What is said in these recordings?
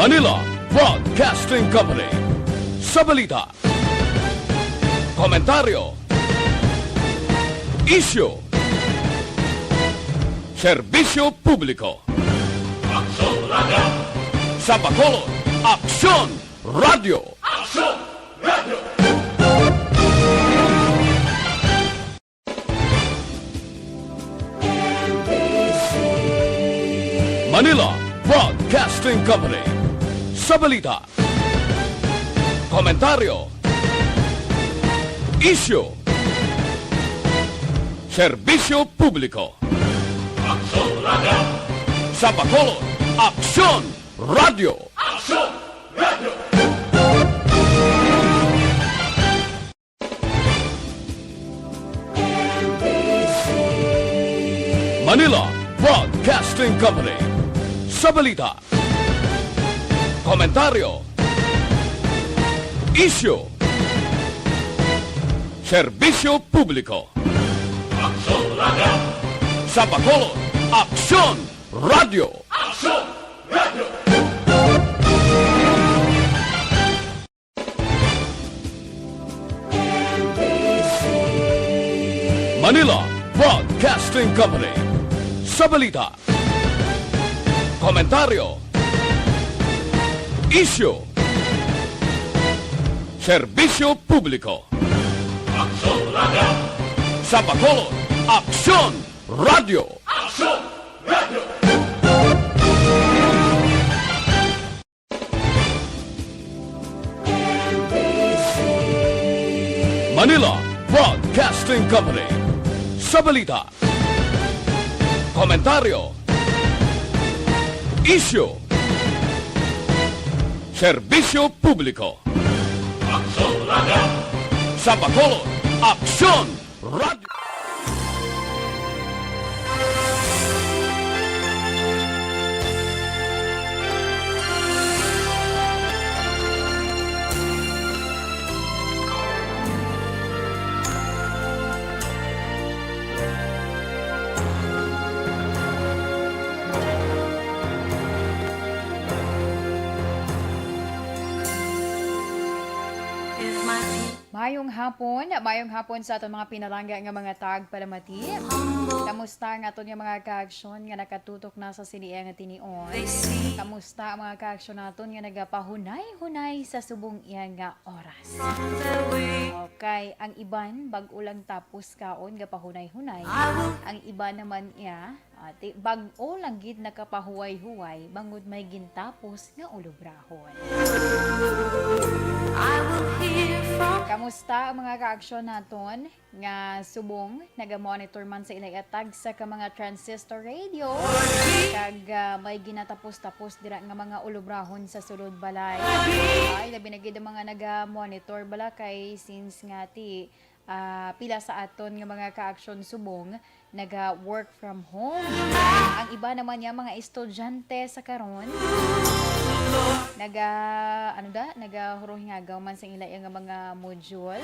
Manila Broadcasting Company. Sa balita, komentaryo, isyu, serbisyo publiko. Aksyon Radio! Sa Bacolod, Aksyon Radio! Aksyon Radio! Manila Broadcasting Company. Sa balita, komentaryo, isyu, serbisyo publiko. Aksyon Radio! Sa Bacolod, Aksyon Radio! Aksyon Radio! Manila Broadcasting Company. Sa balita, komentaryo, isyu, serbisyo publiko. Aksyon Radio! Sa Bacolod, Aksyon Radio! Aksyon Radio! Manila Broadcasting Company. Sa balita, komentaryo, isyu, serbisyo publiko. Aksyon Radio! Sa Bacolod, Aksyon Radio! Aksyon Radio! Manila Broadcasting Company. Sa balita, komentaryo, isyu, serbisyo publiko. Aksyon Radio! Sa Bacolod, Aksyon Radio! Mayong hapon sa aton mga pinalangga nga mga tagpalamati. Kamusta nga aton nga mga kaaksyon nga nakatutok na sa siniya nga tinion? Kamusta ang mga kaaksyon naton nga nagapahunay-hunay sa subong iya nga oras? Okay, ang iban bag-o lang tapos kaon gapahunay-hunay. Ang iba naman iya bag-o lang gid nakapahuway-huway bangod may gintapos nga ulubrahon. Kamusta ang mga ka-aksyon naton nga subong naga-monitor man sa ilay atag sa ka mga transistor radio kag may ginatapos-tapos dira nga mga ulubrahon sa sulod balay. Ay labi na gid ang mga naga-monitor bala kay since nga ti pila sa aton nga mga ka-aksyon subong naga-work from home. Ang iba naman niya mga estudyante sa karon nagahurong-hingagaw man sa ilay nga mga module.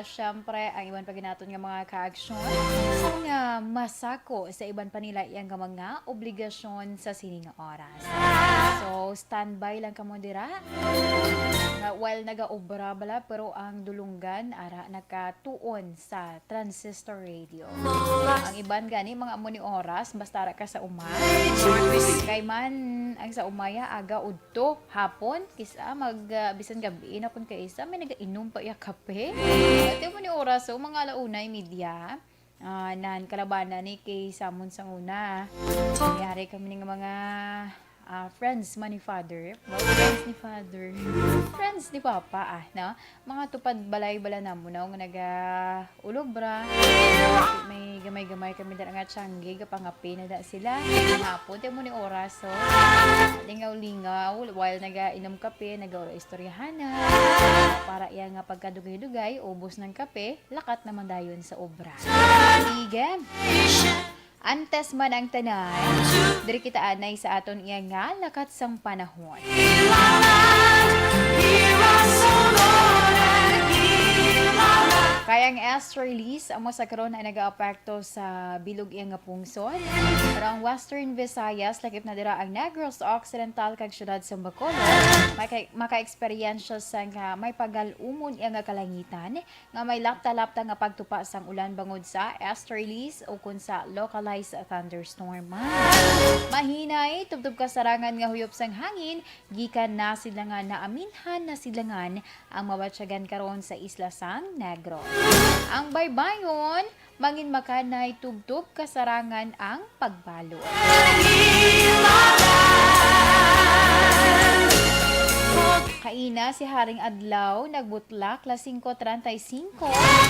Syempre ang iban pa ginaton nga mga ka-aksyon nga masako sa iban pa nila yang mga obligasyon sa sining oras. So standby lang kamo dira. While naga-obra bala pero ang dulunggan ara nakatuon sa transistor radio. Ang iban gani mga amo ni oras basta ara ka sa umay. Kay man ang sa umaya aga udto hapon kisa bisan gabi na kun kay isa may nagainom pa iya kape. Ate mo ni oras so mga alaunay media nan kalabanan ni kay samon sang una. Yari kami ng mga friends man ni father. Friends ni father. Friends ni papa no? Mga tupad balay-bala na mo na nga naga-ulobra. May gamay-gamay kami dara nga tiyanggi kapangapi na da sila. Hapon mo ni oras so lingaw-lingaw while naga-inom kape, naga-istoryahan na. Para iya nga pagkadugay-dugay, ubos ng kape, lakat naman dayon sa obra. Sige. Antes man ang tanay, diri kita anay sa aton iya nga lakat sang panahon. Kaya ang easterlies amo sa karon ay nagaapekto sa bilog iyang nga pungsod. Pero ang Western Visayas lakip na dira ang Negros Occidental kag syudad sa Bacolod maka-eksperyensya sa nga may pagalumon iyang nga kalangitan nga may lapta-lapta nga pagtupa sang ulan bangod sa easterlies o kun sa localized thunderstorm. Mahinay tubtob kasarangan nga huyop sang hangin gikan na silangan na aminhan na silangan ang mabatyagan karon sa isla sang Negros. Ang baybayon mangin makanay tubtob kasarangan ang pagbalo. Kaina si Haring Adlaw nagbutlak las 5:35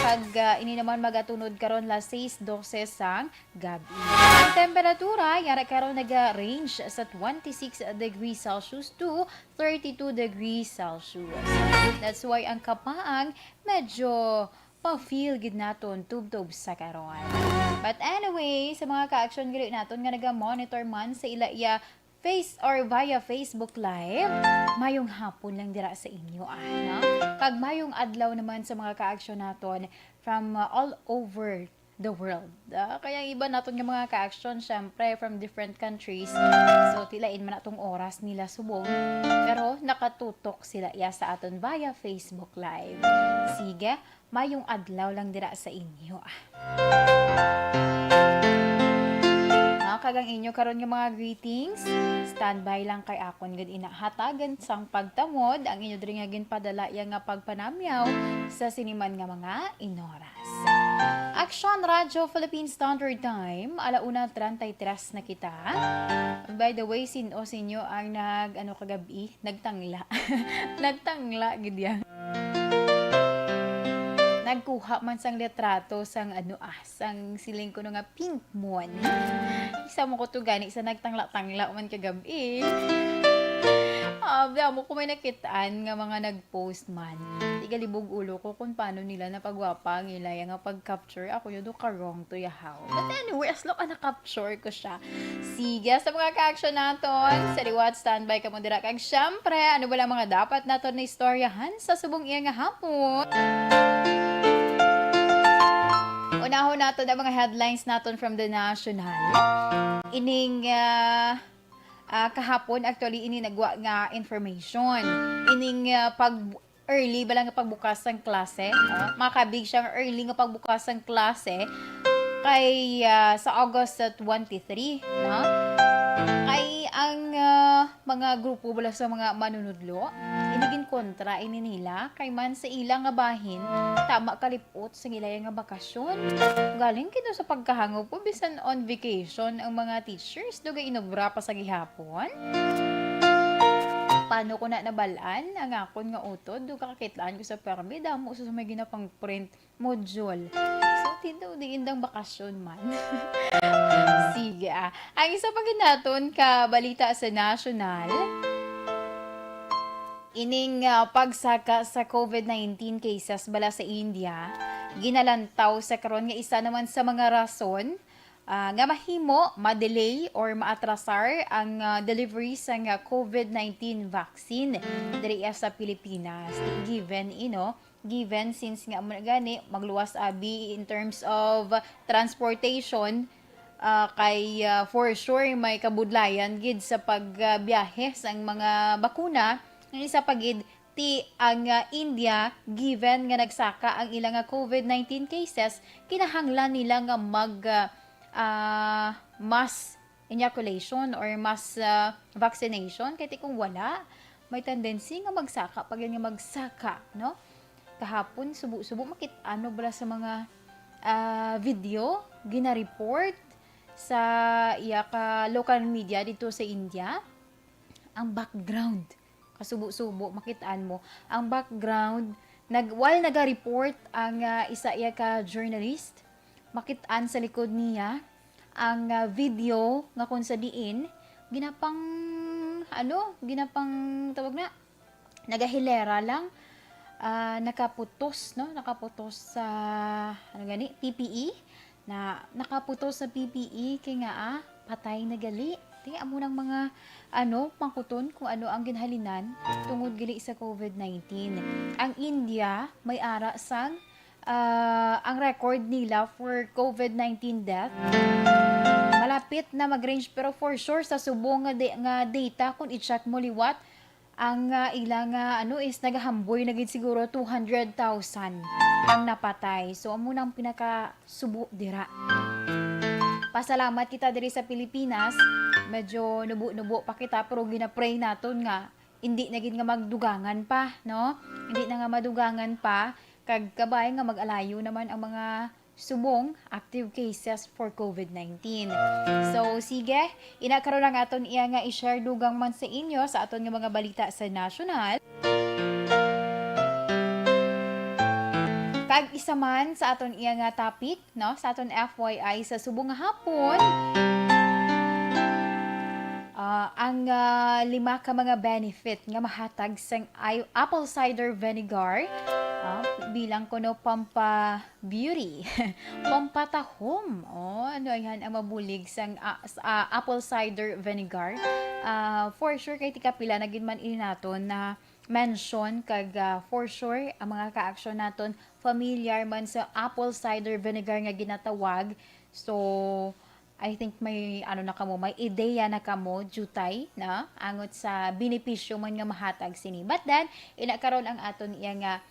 kag ini naman magatunod karon las 6:12 sang gabi. Ang temperatura yara karon naga-range sa 26 degrees Celsius to 32 degrees Celsius. That's why ang kapaang medyo pa-feel gid naton tubtob sa karon. But anyway, sa mga ka-action gali naton nga naga-monitor man sa ila iya face or via Facebook Live, mayong hapon lang dira sa inyo no? Kag mayong adlaw naman sa mga ka-action naton from all over the world. Kaya iba naton nga mga ka-action syempre from different countries. So tilain man atong oras nila subong. Pero nakatutok sila iya sa aton via Facebook Live. Sige, mayong adlaw lang dira sa inyo kagang inyo karon nga mga greetings. Standby lang kay akon gud inahatagan sang pagtamod ang inyo diri nga ginpadala ya nga pagpanamyaw sa siniman nga mga inoras. Action Radio Philippine Standard Time, 1:33 na kita. By the way, sino sinyo ang kagabi, nagtangla. Nagtangla gid yan. Nagkuha man sang litrato sang sang siling ko nga pink moon. Isa mo ko to gani sa nagtangla-tangla man kagabi. Mo ko may nakitaan nga mga nag-post man. Tigalibog ulo ko kung paano nila napagwapa nila yung nga pag-capture. Ako yun karong to yahaw. But anyway, as long na-capture ko siya. Sige, sa mga ka-action naton, sa liwat, standby ka mo dira. Kag syempre, ano ba lang mga dapat naton na istoryahan sa subong iya nga hapon? Unahon naton ang mga headlines naton from the National. Ining kahapon actually ini nagwa nga information. Ining early ba lang nga pagbukas ng klase, makabig siyang early nga pagbukas ng klase kay sa August 23, no? Kay ang mga grupo bala sa mga manunudlo inigin kontra ini nila kay man sa ilang nga bahin tama kalipot sa ilay nga bakasyon galing kito sa pagkahangop po bisan on vacation ang mga teachers dugay inobra pa sa gihapon. Paano ko na nabalaan ang akon nga utod do kakakitlaan ko sa permi damo sa may ginapang print module. So tindaw di indang bakasyon man. Sige ang isa pa ginaton ka balita sa National. Ining pagsaka sa COVID-19 cases bala sa India, ginalantaw sa karon nga isa naman sa mga rason nga mahimo, ma-delay or maatrasar ang delivery sa COVID-19 vaccine diri sa Pilipinas. Given since nga gani magluwas abi in terms of transportation kay for sure may kabudlayan gid sa pagbiyahe sa mga bakuna. Ang isa pagid ti ang India given nga nagsaka ang ilang COVID-19 cases kinahanglan nila nga mag mass inoculation or mass vaccination kay kung wala may tendency nga magsaka pag nga magsaka no kahapon subo makit-ano bala sa mga video gina-report sa ka local media dito sa India ang background kasubo-subo makitaan mo ang background while naga-report ang isa ka journalist makitaan sa likod niya ang video nga kung sa diin ginapang tawag na nagahilera lang nakaputos sa PPE na nakaputos sa PPE kay nga patay na gali amo ng mga pangkuton kung ano ang ginhalinan tungod gali sa COVID-19. Ang India may ara sang ang record nila for COVID-19 death. Malapit na mag-range pero for sure sa subong nga data kung i-check mo liwat ang ilang is nagahamboy na gid siguro 200,000 ang napatay. So amo nang pinaka subo dira. Pasalamat kita diri sa Pilipinas. Medyo nubo-nubo pa kita pero ginapray naton nga hindi na gid nga magdugangan pa, no? Hindi na nga madugangan pa kag kabay nga mag-alayo naman ang mga subong active cases for COVID-19. So sige, inakaroon lang aton iya nga i-share dugang man sa inyo sa aton nga mga balita sa national. Kag isa man sa aton iya nga topic, no, sa aton FYI sa subong nga hapon, ang lima ka mga benefit nga mahatag sang apple cider vinegar bilang kuno pampa-beauty, pampatahom. Ano yan ang mabulig sang apple cider vinegar. For sure kay tikapila na gid man ini naton na mention kag for sure ang mga ka-action naton familiar man sa apple cider vinegar nga ginatawag. So I think may may ideya na kamo jutay na angot sa benepisyo man nga mahatag sini. But then inakaron ang aton iya nga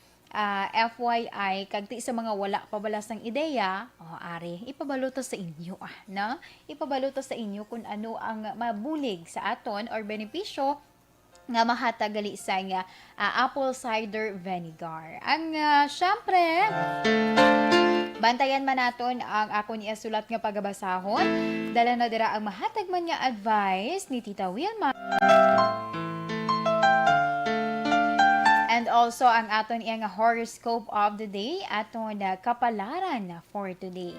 FYI kag ti sa mga wala pa balas ng ideya, ari ipabaluto sa inyo na ipabaluto sa inyo kung ano ang mabulig sa aton or benepisyo nga mahatag gali sa nga apple cider vinegar. Ang syempre bantayan man naton ang akon isulat nga pagabasahon. Dala na dira ang mahatag man nga advice ni Tita Wilma. And also ang aton iya nga horoscope of the day aton kapalaran for today.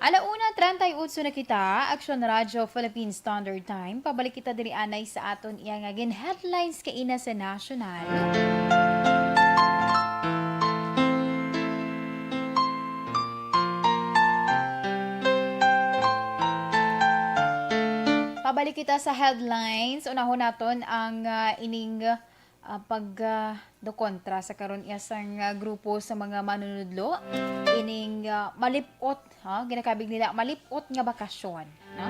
1:38 na kita, Aksyon Radio Philippine Standard Time. Pabalik kita diri anay sa aton iya nga headlines kaina sa national. Pabalik kita sa headlines. Unahon naton ang ining pagdokontra sa karon isang grupo sa mga manunudlo ining malipot ginakabig nila malipot nga bakasyon, no?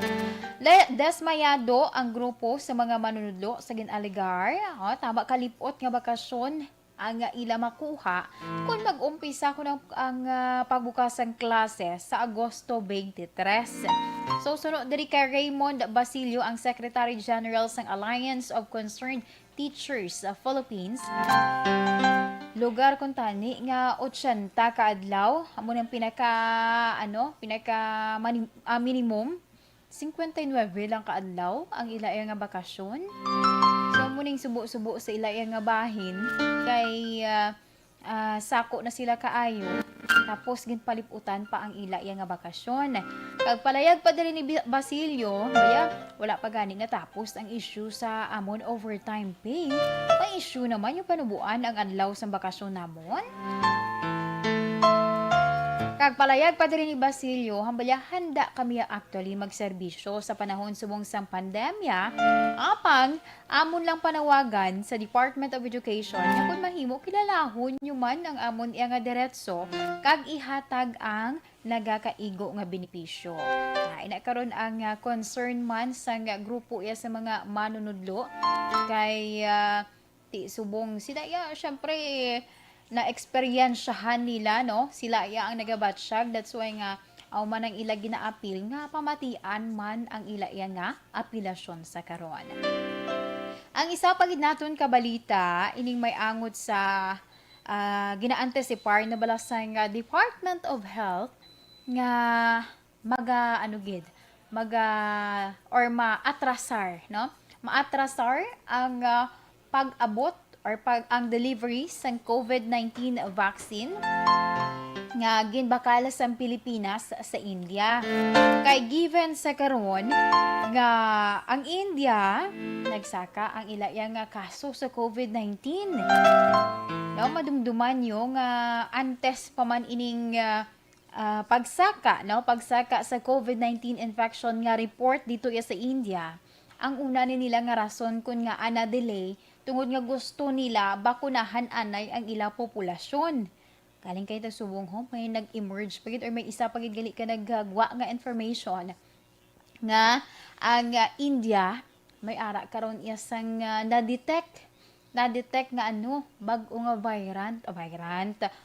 Desmayado ang grupo sa mga manunudlo sa ginaligar, tama kalipot nga bakasyon ang ila makuha kung mag-umpisa ko ang pagbukasang klase sa Agosto 23. So sunod diri kay Raymond Basilio, ang Secretary General sang Alliance of Concerned Teachers sa Philippines. Lugar kung tani nga 80 ka adlaw amo nang pinaka minimum 59 lang ka adlaw ang ila nga bakasyon. So muning subo-subo sa ila nga bahin kay sako na sila kaayo tapos ginpaliputan pa ang ila nga bakasyon. Kag palayag pa diri ni Basilio, wala pa gani natapos ang issue sa amon overtime pay. May issue naman yung panubuan ang adlaw sa bakasyon namon. Kag palayag pa diri ni Basilio, handa kami actually magserbisyo sa panahon subong sang pandemya. Apang amon lang panawagan sa Department of Education nga kung mahimo kilalahon nyo man ang amon nga diretso kag ihatag ang nagakaigo nga benepisyo. Inakaron ang concern man sa grupo sa mga manunudlo kay ti subong sila syempre na eksperyensyahan nila, no? Sila ang nagabatsyag. That's why nga man ang ila ginaapil nga pamatian man ang ila nga apilasyon sa karon. Ang isa pa gid naton kabalita ining may angot sa gina-anticipar na balasang Department of Health nga maatrasar, no? Maatrasar ang pag-abot or ang delivery sang COVID-19 vaccine nga ginbakala sa Pilipinas sa India. Kay given sa karon nga ang India nagsaka ang ila nga kaso sa COVID-19. No, madumduman yung antes pa man ining pagsaka sa COVID-19 infection nga report dito sa India. Ang una nila nga rason kun nga delay tungod nga gusto nila bakunahan anay ang ila populasyon. galing kay ta subong ho, may nag-emerge pagid or may isa pagid gali ka naggagwa nga information nga ang India may ara karon iya sang na-detect nga bag-o nga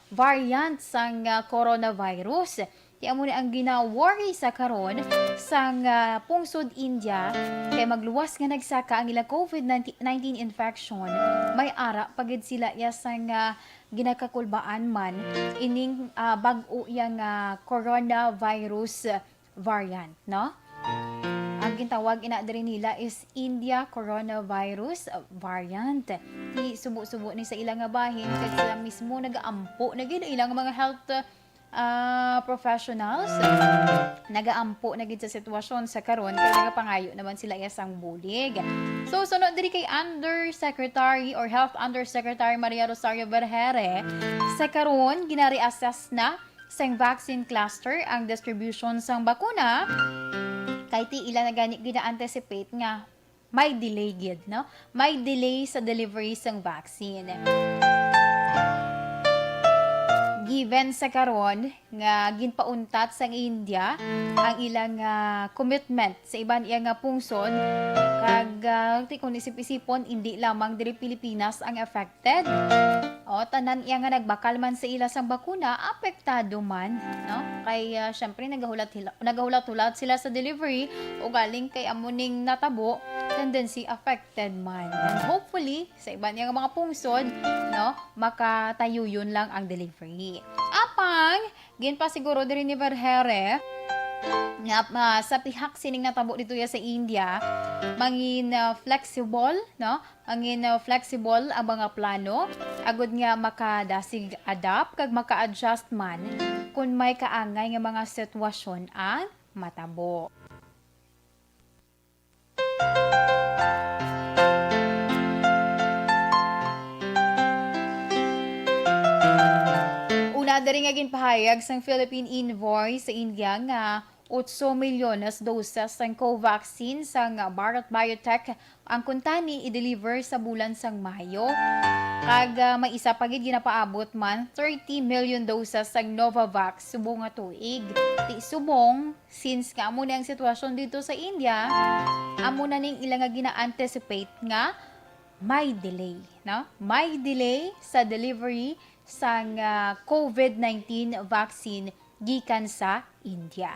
variant sang coronavirus. Kaya mo ang gina-worry sa karon sang pungsod India kay magluwas nga nagsaka ang ilang COVID-19 infection. May ara pagid sila iya sang ginakakulbaan man ining bag-o yang coronavirus variant, no? Ang gintawag ina diri nila is India coronavirus variant. Di subo-subo ni sa ilang nga bahin kay sila mismo nagaampo na gid ilang mga health professionals nagaampo na gid sa sitwasyon sa karon kay nagapangayo naman sila isang bulig. So sunod diri kay Undersecretary or Health Undersecretary Maria Rosario Vergere, sa karon ginari-assess na sang vaccine cluster ang distribution sang bakuna kay ti ila na gani gina-anticipate nga may delay gid, no? May delay sa delivery sang vaccine. Given sa karon nga ginpauntat sang India ang ilang commitment sa iban iya nga pungsod kag kung isip-isipon hindi lamang diri Pilipinas ang affected o tanan iya nga nagbakal man sa ila sang bakuna apektado man, no? Kay syempre nagahulat-hulat sila sa delivery o galing kay amuning natabo tendency affected man. And hopefully sa iban iya nga mga pungsod, no, makatayo yun lang ang delivery. Apang ginpa siguro diri ni Vergere nga sa pihak sining natabo dito ya sa India mangin flexible, no? Mangin flexible ang mga plano agud nga makadasig adapt kag maka-adjust man kung may kaangay nga mga sitwasyon ang matabo. Diri nga ginpahayag sang Philippine Envoy sa India nga 8 milyones doses sang Covaxin sang Bharat Biotech ang kuntani i-deliver sa bulan sang Mayo. Kag may isa pagid ginapaabot man 30 million doses sang Novavax subong nga tuig. Ti subong since nga amo na ang sitwasyon dito sa India, amo na ning ilang nga gina-anticipate nga may delay, no? May delay sa delivery sang COVID-19 vaccine gikan sa India.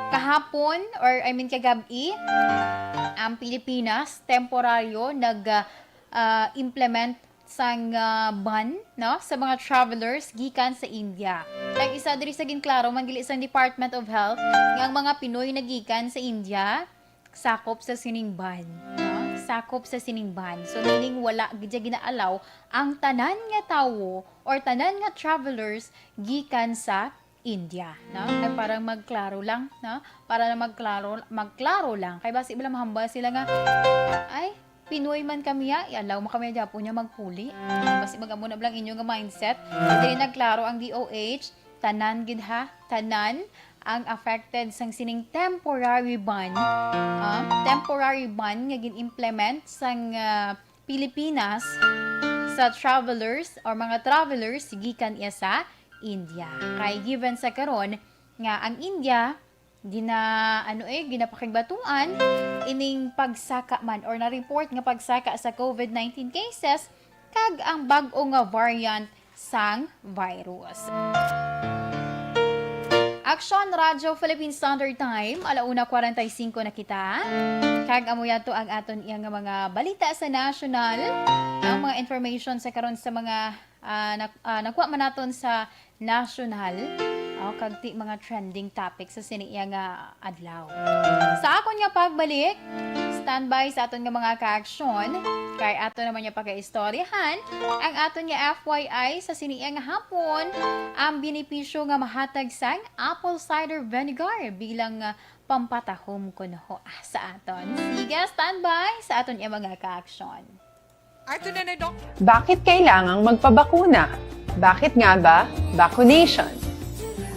Kahapon or kagabi, ang Pilipinas temporaryo nag-implement sang ban, no, sa mga travelers gikan sa India. Like isa diri sa ginklaro man gili sang Department of Health nga ang mga Pinoy na gikan sa India sakop sa sining ban, no? Sakop sa siningban. So, meaning wala gidya ginaalaw ang tanan nga tawo or tanan nga travelers gikan sa India, no? Ay parang magklaro lang, no? Para na magklaro lang. Kay basi bila mahamba sila nga ay Pinoy man kami ialaw mo kami dapo niya magpuli. Basi magamo na lang inyo nga mindset. Dili nagklaro ang DOH tanan gid ha, tanan ang affected sang sining temporary ban nga gin-implement sang Pilipinas sa travelers or mga travelers gikan iya sa India. Kay given sa karon nga ang India ginapakigbatuan ining pagsaka man or na-report nga pagsaka sa COVID-19 cases kag ang bag-o nga variant sang virus. Action Radio Philippine Standard Time, 1:45 na kita. Kag amo yato ang aton iyang mga balita sa national, ang mga information sa karon sa mga nakuha man naton sa national, kag ti mga trending topics sa siniya nga adlaw. Sa akon nga pagbalik, standby sa aton nga mga ka-aksyon, kay ato naman niya pagka-istoryahan, ang aton nga FYI sa siniya nga hapon, ang benepisyo nga mahatag sang apple cider vinegar bilang pampatahom kuno sa aton. Sige, standby sa aton nga mga ka-aksyon. Bakit kailangang magpabakuna? Bakit nga ba vaccination?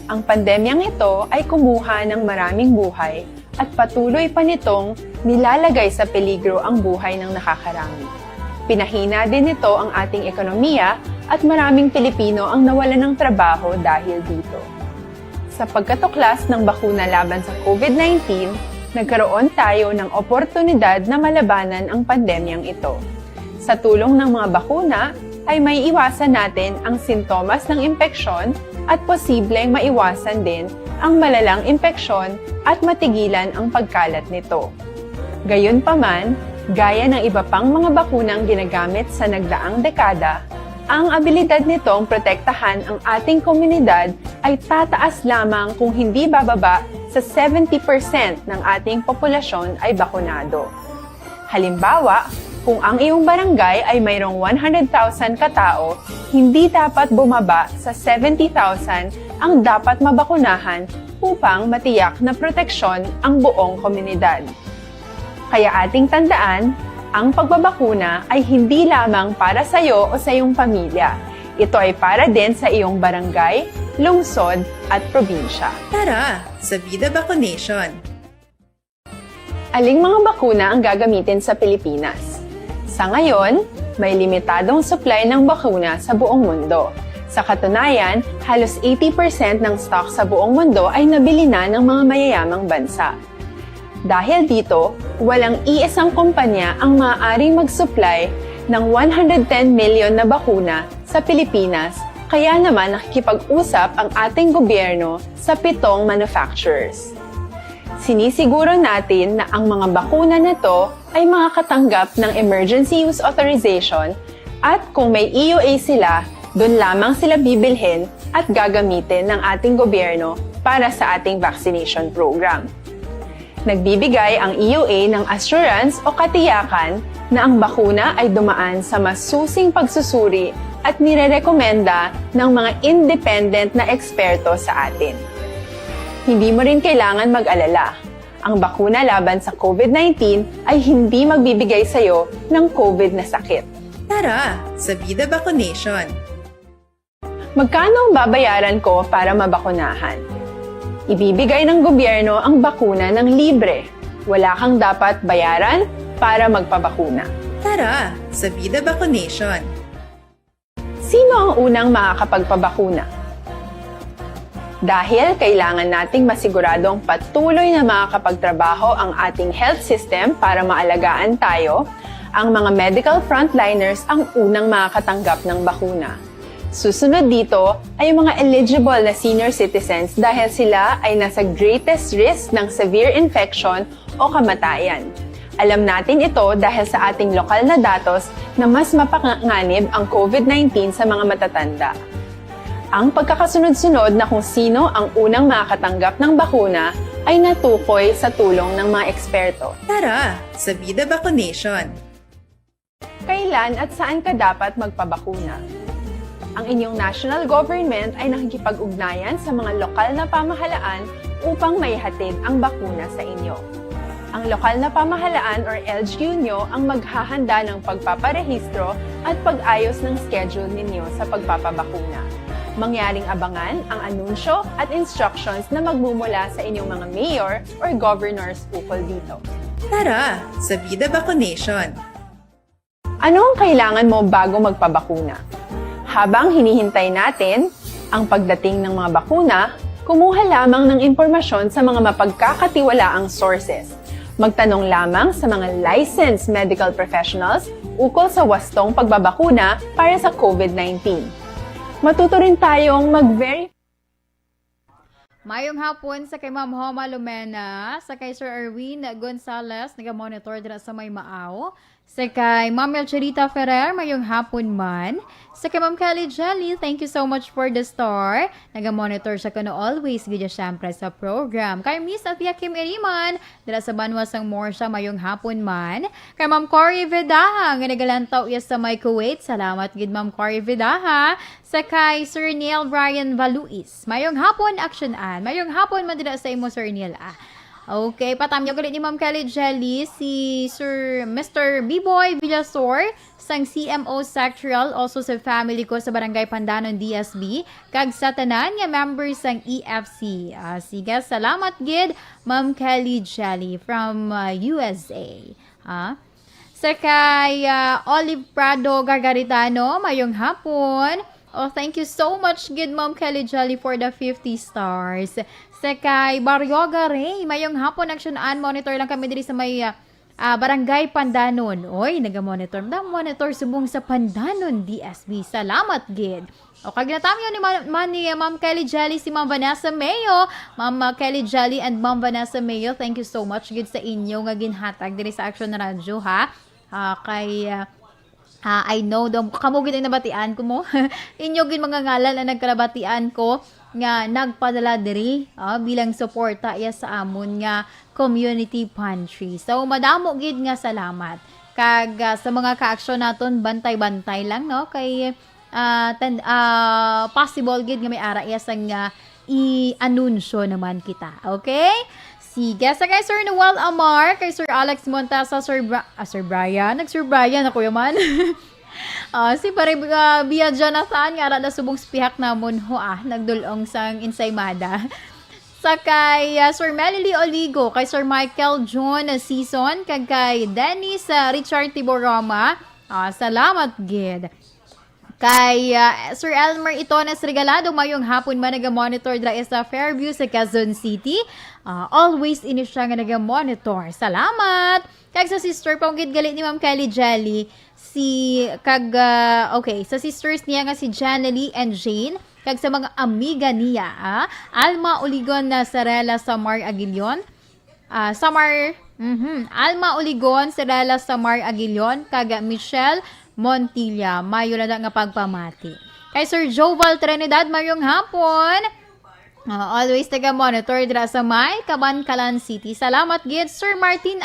Ang pandemyang ito ay kumuha ng maraming buhay at patuloy pa nitong nilalagay sa peligro ang buhay ng nakakarami. Pinahina din nito ang ating ekonomiya at maraming Pilipino ang nawalan ng trabaho dahil dito. Sa pagkatuklas ng bakuna laban sa COVID-19, nagkaroon tayo ng oportunidad na malabanan ang pandemyang ito. Sa tulong ng mga bakuna, ay may iwasan natin ang sintomas ng impeksyon at posibleng maiwasan din ang malalang impeksyon at matigilan ang pagkalat nito. Gayunpaman, gaya ng iba pang mga bakunang ginagamit sa nagdaang dekada, ang abilidad nitong protektahan ang ating komunidad ay tataas lamang kung hindi bababa sa 70% ng ating populasyon ay bakunado. Halimbawa, kung ang iyong barangay ay mayroong 100,000 katao, hindi dapat bumaba sa 70,000 ang dapat mabakunahan upang matiyak na proteksyon ang buong komunidad. Kaya ating tandaan, ang pagbabakuna ay hindi lamang para sa iyo o sa iyong pamilya. Ito ay para din sa iyong barangay, lungsod at probinsya. Tara, sa Vida Vaccination! Aling mga bakuna ang gagamitin sa Pilipinas? Sa ngayon, may limitadong supply ng bakuna sa buong mundo. Sa katunayan, halos 80% ng stock sa buong mundo ay nabili na ng mga mayayamang bansa. Dahil dito, walang iisang kumpanya ang maaaring mag-supply ng 110 million na bakuna sa Pilipinas, kaya naman nakikipag-usap ang ating gobyerno sa 7 manufacturers. Sinisiguro natin na ang mga bakuna na ito ay makakatanggap ng Emergency Use Authorization at kung may EUA sila, doon lamang sila bibilhin at gagamitin ng ating gobyerno para sa ating vaccination program. Nagbibigay ang EUA ng assurance o katiyakan na ang bakuna ay dumaan sa masusing pagsusuri at nirerekomenda ng mga independent na eksperto sa atin. Hindi mo rin kailangan mag-alala. Ang bakuna laban sa COVID-19 ay hindi magbibigay sa iyo ng COVID na sakit. Tara, sa Vida Vaccination! Magkano ang babayaran ko para mabakunahan? Ibibigay ng gobyerno ang bakuna ng libre. Wala kang dapat bayaran para magpabakuna. Tara, sa Vida Vaccination! Sino ang unang makakapagpabakuna? Dahil kailangan nating masiguradong patuloy na makakapagtrabaho ang ating health system para maalagaan tayo, ang mga medical frontliners ang unang makakatanggap ng bakuna. Susunod dito ay mga eligible na senior citizens dahil sila ay nasa greatest risk ng severe infection o kamatayan. Alam natin ito dahil sa ating lokal na datos na mas mapanganib ang COVID-19 sa mga matatanda. Ang pagkakasunod-sunod na kung sino ang unang makakatanggap ng bakuna ay natukoy sa tulong ng mga eksperto. Tara, sa Vida Vaccination! Kailan at saan ka dapat magpabakuna? Ang inyong national government ay nakikipag-ugnayan sa mga lokal na pamahalaan upang maihatid ang bakuna sa inyo. Ang lokal na pamahalaan or LGU nyo ang maghahanda ng pagpaparehistro at pag-ayos ng schedule ninyo sa pagpapabakuna. Mangyaring abangan ang anunsyo at instructions na magmumula sa inyong mga mayor or governors ukol dito. Tara, sa Vida Vaccination! Ano ang kailangan mo bago magpabakuna? Habang hinihintay natin ang pagdating ng mga bakuna, kumuha lamang ng impormasyon sa mga mapagkakatiwalaang sources. Magtanong lamang sa mga licensed medical professionals ukol sa wastong pagbabakuna para sa COVID-19. Matuto rin tayong mag-verify. Mayong hapon sa kay Ma'am Homa Lumena, sa kay Sir Erwin Gonzalez, naga-monitor dira sa May Maaw, sa kay Ma'am Elcherita Ferrer, mayong hapon man, sa kay Ma'am Kelly Jelly, thank you so much for the star, naga-monitor siya kuno always, gidya syempre sa program. Kay Miss Atia Kim Iriman, dira sa Banwasang Morsha, mayong hapon man, kay Ma'am Cory Vidaha, nga nagalantaw iya sa May Kuwait, salamat gid Ma'am Cory Vidaha, sa kay Sir Neil Brian Valuis, mayong hapon actionan, mayong hapon man dira sa imo Sir Neil Okay, patamyo ulit ni Ma'am Kelly Jelly, si Sir Mr. B-Boy Villasor, sang CMO Sectoral, also sa family ko sa Barangay Pandanon DSB, kag sa tanan nga members sang EFC. Sige, salamat gid Ma'am Kelly Jelly from USA. Sa kay Olive Prado Gargaritano, mayong hapon. Oh, thank you so much, good Ma'am Kelly Jolly for the 50 stars. Sa kay Baryoga Ray, mayong hapon, action-an, monitor lang kami diri sa may Barangay Pandanon. Oy, naga-monitor. Monitor subong sa Pandanon, DSB. Salamat, gid. O, kaginatam yun ni Ma'am Kelly Jolly, si Ma'am Vanessa Mayo. Ma'am Kelly Jolly and Ma'am Vanessa Mayo, thank you so much, gid sa inyo nga ginhatag diri sa Action Radio, ha? I know daw kamo gid ang nabatian ko mo. Inyo gid mga ngalan ang nagkalabatian ko nga nagpadala diri bilang suporta iya sa amon nga community pantry. So madamo gid nga salamat. Kag sa mga ka-aksyon naton bantay-bantay lang no kay possible gid nga may ara iya sang i-anunsyo naman kita. Okay? Sige, sa kay Sir Noel Amar, kay Sir Alex Montasa, Sir Brian. Nag-Sir Brian ako yaman. Si pare Bia Jonathan, nga na subong spihak namon ho nagdulong sang Ensaymada. Sa kay Sir Melily Oligo, kay Sir Michael John Season, kag kay Dennis Richard Tiborama. Salamat gid. Kay Sir Elmer Itones Regalado, mayong hapon man naga-monitor dra sa Fairview sa Quezon City. Always ini siya nga naga-monitor. Salamat! Kag sa sister, panggit galit ni Ma'am Kelly Jelly, sa sisters niya nga si Janely and Jane, kag sa mga amiga niya, Alma Oligon na Sarela Samar Aguilion, Alma Oligon, Sarela Samar Aguilion, kag Michelle Montilla, mayo na nga pagpamati. Kay Sir Joval Trinidad, mayong hapon. Always taga-monitor dira sa may Cabancalan City. Salamat gid Sir Martin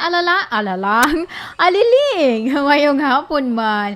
Aliling, mayong hapon man.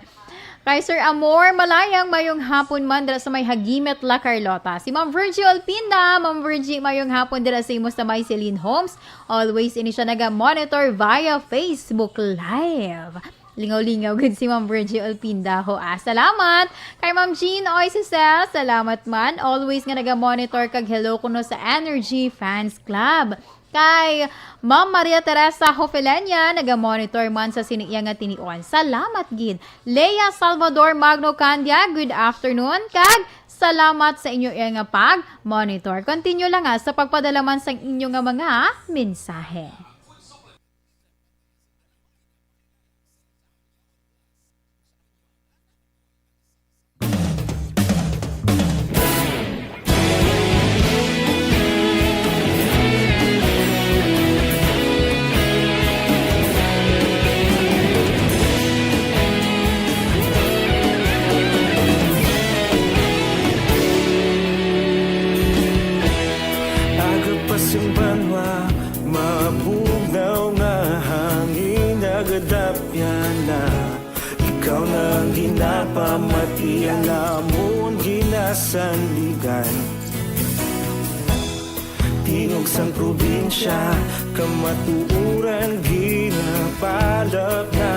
Kay Sir Amor Malayang, mayong hapon man dira sa may Hagimet La Carlota. Si Ma'am Virgie Alpinda, Ma'am Virgie, mayong hapon dira sa imo sa may Celine Homes. Always ini siya naga-monitor via Facebook Live. Lingaw-lingaw gud si Ma'am Virgie Alpinda ho. Salamat kay Ma'am Jean Oy Cecil, salamat man. Always nga naga-monitor kag hello kuno sa Energy Fans Club. Kay Ma'am Maria Teresa Hofelenia, naga-monitor man sa siniya nga tinion. Salamat gid. Leia Salvador Magno Candia, good afternoon. Kag salamat sa inyo nga pag-monitor. Continue lang sa pagpadala man sa inyo nga mga mensahe. Simbanwa, mabugnaw nga hangin nagadapyan na ikaw nang ginapamatian namon ginasanligan. Tingog sang probinsya, kamatuuran ginapalap na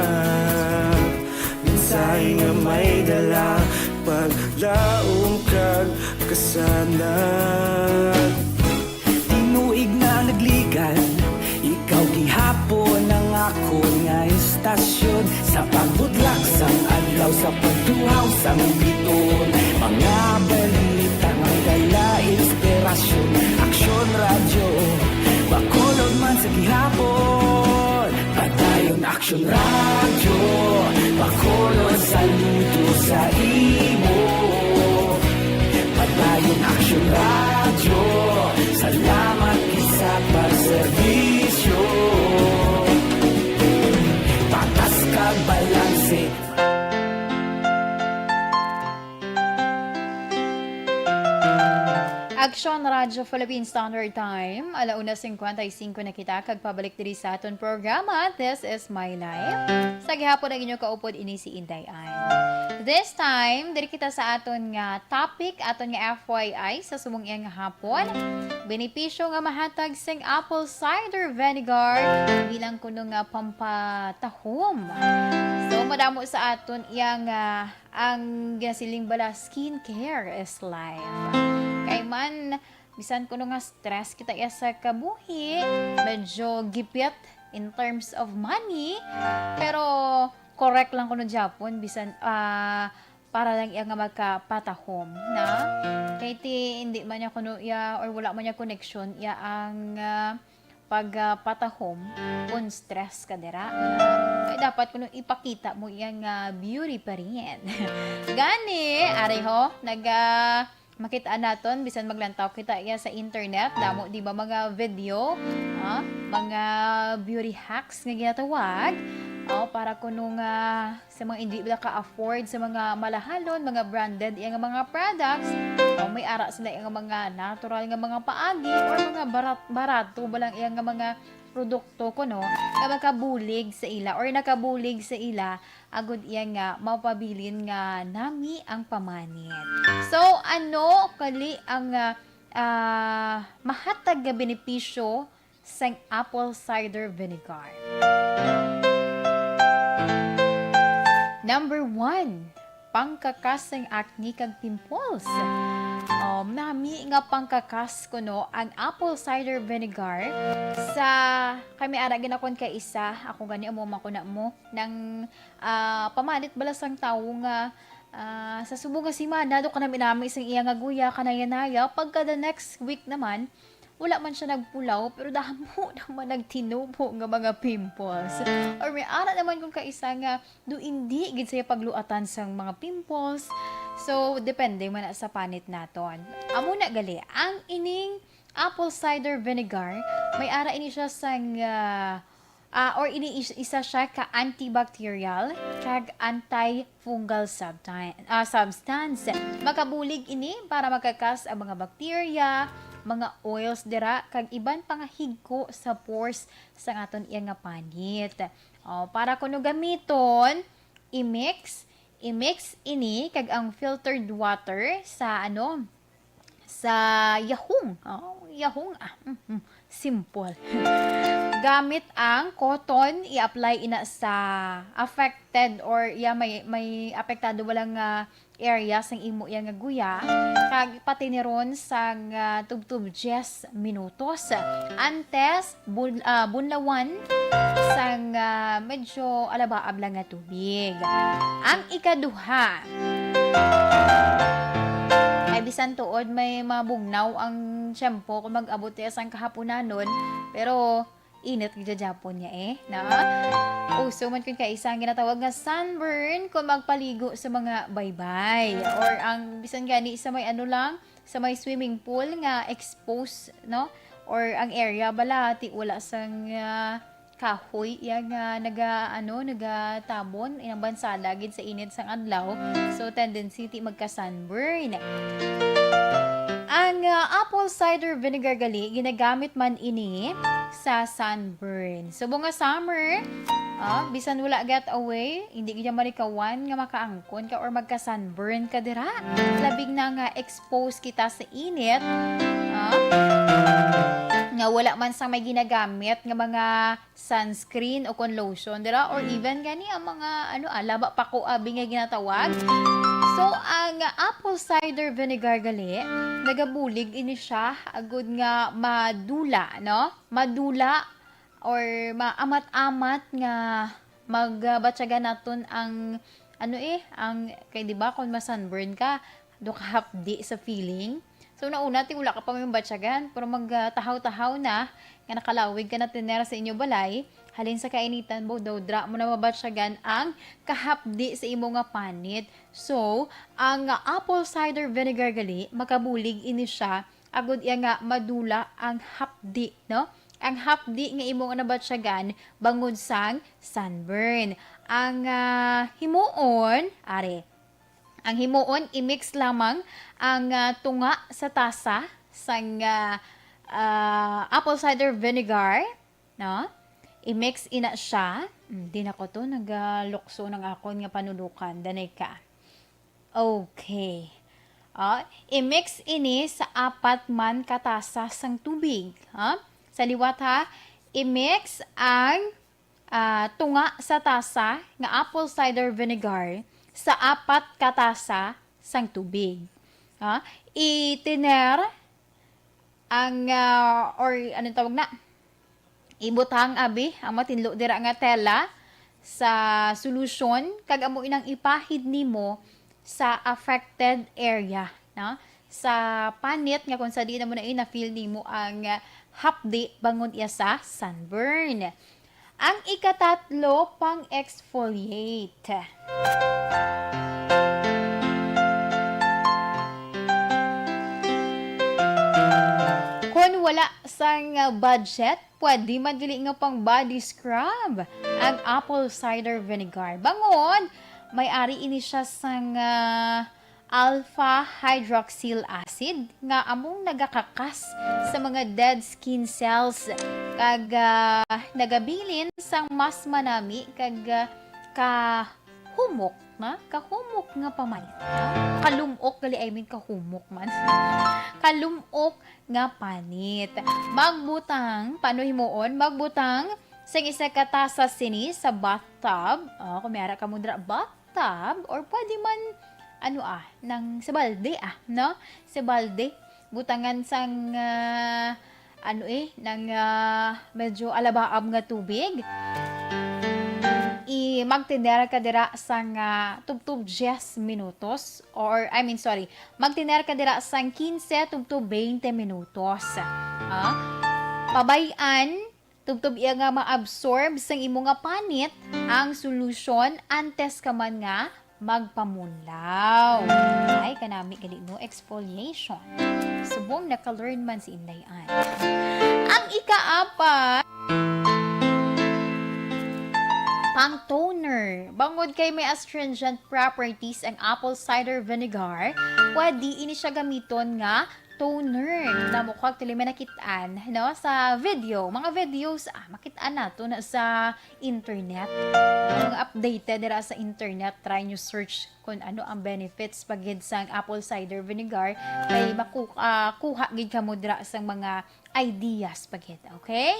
mensahe nga may dala, paglaom kag kasanag. Nagligan, ikaw gihapon ang ako nga istasyon sa pagbudlak sang adlaw sa pagduhaw sang biton. Mga balita nga dala inspirasyon, Action Radio, bakulod man sa gihapon. Padayon Action Radio, bakulod saludo sa imo. Padayon Action Radio, salamat sa pagserbisyo, patas kag balanse. Action Radio Philippine Standard Time, 1:55 na kita kag pabalik diri sa aton programa. This is My Life. Sa gihapon ang inyo kaupod ini si Inday Ann. This time, diri kita sa aton nga topic, aton nga FYI sa sumong iyang hapon. Benepisyo nga mahatag sing apple cider vinegar bilang kuno nga pampatahom. So madamo sa aton iyang ang gasiling bala skincare is life. Kay man bisan kuno nga stress kita sa kabuhi, medyo gipit in terms of money, pero correct lang kuno Japon bisan para lang iya nga magkapatahom na kay ti hindi man niya kuno iya or wala man niya connection iya ang pagpatahom on stress ka dira kay dapat kuno ipakita mo iyang beauty pa rin gani areho makitaan naton bisan maglantaw kita iya sa internet damo di ba mga video mga beauty hacks nga ginatawag para kuno nga sa mga hindi bila ka-afford sa mga malahalon, mga branded yang mga products, may ara sila yang mga natural nga mga paagi or mga barato balang yang mga produkto kuno nga makabulig sa ila or nakabulig sa ila agud iya nga mapabilin nga nami ang pamanit. So ano kali ang mahatag nga benepisyo sang apple cider vinegar? Number 1, pangkakas ng acne kag pimples. Nami nga pangkakas kuno ang apple cider vinegar sa kami ara ginakon kay isa ako gani amo makuna mo nang pamanit balasang tawo nga sa subong nga semana do kana minami isang iya nga guya kanaya-naya pagka the next week naman wala man siya nagpulaw, pero damo naman nagtinubo nga mga pimples. Or may ara naman kung kaisa nga, do hindi gid siya pagluatan sang mga pimples. So, depende man sa panit naton. Amo na gali, ang ining apple cider vinegar, may ara ini siya sang, or ini isa siya ka antibacterial, kag antifungal substance. Makabulig ini para makakas ang mga bakterya, mga oils dira kag iban pangahigko sa pores sa aton iya nga panit. Para kuno gamiton, i-mix ini kag ang filtered water sa sa yahong. Simple. Gamit ang cotton, i-apply ina sa affected or may apektado walang area sang imo yang nga guya kag pati ni ron sang tubtub 10 minutos antes bunlawan sang medyo alabaab lang nga tubig. Ang ikaduha ay bisan tuod may mabugnaw ang shampoo kung mag-abot ya sang kahaponanon pero init gid Japon niya na uso man kun kaisa ang ginatawag nga sunburn kung magpaligo sa mga baybay or ang bisan gani sa may sa may swimming pool nga exposed or ang area balati wala sang kahoy yang nagatabon inang bansala gid sa init sang adlaw so tendency ti magka sunburn. Ang apple cider vinegar gali, ginagamit man ini sa sunburn. So, bunga summer, bisan wala get away, hindi gina marikawan nga makaangkon ka or magka-sunburn ka dira. Labig na nga expose kita sa init. Nga wala man sang may ginagamit nga mga sunscreen o kon lotion dira or even gani ang mga laba pa ko abi nga ginatawag. So ang apple cider vinegar gali nagabulig ini siya agud nga madula madula or maamat-amat nga magbatyagan naton ang ang kay di ba kung ma-sunburn ka do ka hapdi sa feeling. So, nauna, wala ka pa may batyagan, pero magtahaw-tahaw na, nga nakalawig ka na tinera sa inyo balay, halin sa kainitan mo, daw dra mo na mabatsyagan ang kahapdi sa imo nga panit. So, ang apple cider vinegar gali, makabulig ini siya, agud iya nga madula ang hapdi, Ang hapdi nga imo nga nabatsyagan, bangod sang sunburn. Ang himuon, ang himuon, i-mix lamang ang tunga sa tasa sang apple cider vinegar, i-mix ina siya. Di na ko to, nagalukso ng akon nga panudukan. Danay ka. Okay. I-mix ini sa 4 man katasa sang tubig. Sa liwat i-mix ang tunga sa tasa nga apple cider vinegar sa 4 katasa sang tubig. Itiner ang or anong tawag na? Ibutang abi ang matinlo dira nga tela sa solusyon kag amo inang ipahid nimo sa affected area, no? Sa panit nga kung sa di na mo na feel nimo ang hapdi bangon iya sa sunburn. Ang ikatatlo, pang exfoliate. Kung wala sang budget, pwede madili nga pang body scrub ang apple cider vinegar. Bangon, may ari ini siya sang alpha hydroxyl acid nga among nagakakas sa mga dead skin cells kag nagabilin sang mas manami kag kahumok na kahumok nga pamanit. Kalumok gali I mean kahumok man. Kalumok nga panit. Magbutang paano himuon? Magbutang sang isa ka tasa sini sa bathtub. Kung mayara ka mo dra bathtub or pwede man nang sa balde no? Sa balde butangan sang nang medyo alabaab nga tubig. Magtindera ka dira sang tubtub 10 minutos or magtindera ka dira sang 15 tubtub 20 minutos. Pabayan tubtub iya nga ma-absorb sang imo nga panit ang solusyon antes ka man nga magpamunlaw. Ay, kanami gali no exfoliation. Subong naka-learn man si Indayan. Ang ikaapat, pang toner. Bangod kay may astringent properties ang apple cider vinegar, pwede ini siya gamiton nga toner na mukhang tili nakitaan no sa video, mga videos makitaan nato na sa internet. Mga updated dira sa internet, try nyo search kung ano ang benefits pagid sang apple cider vinegar kay makuha gid kamo dira sang mga ideas pagid, okay?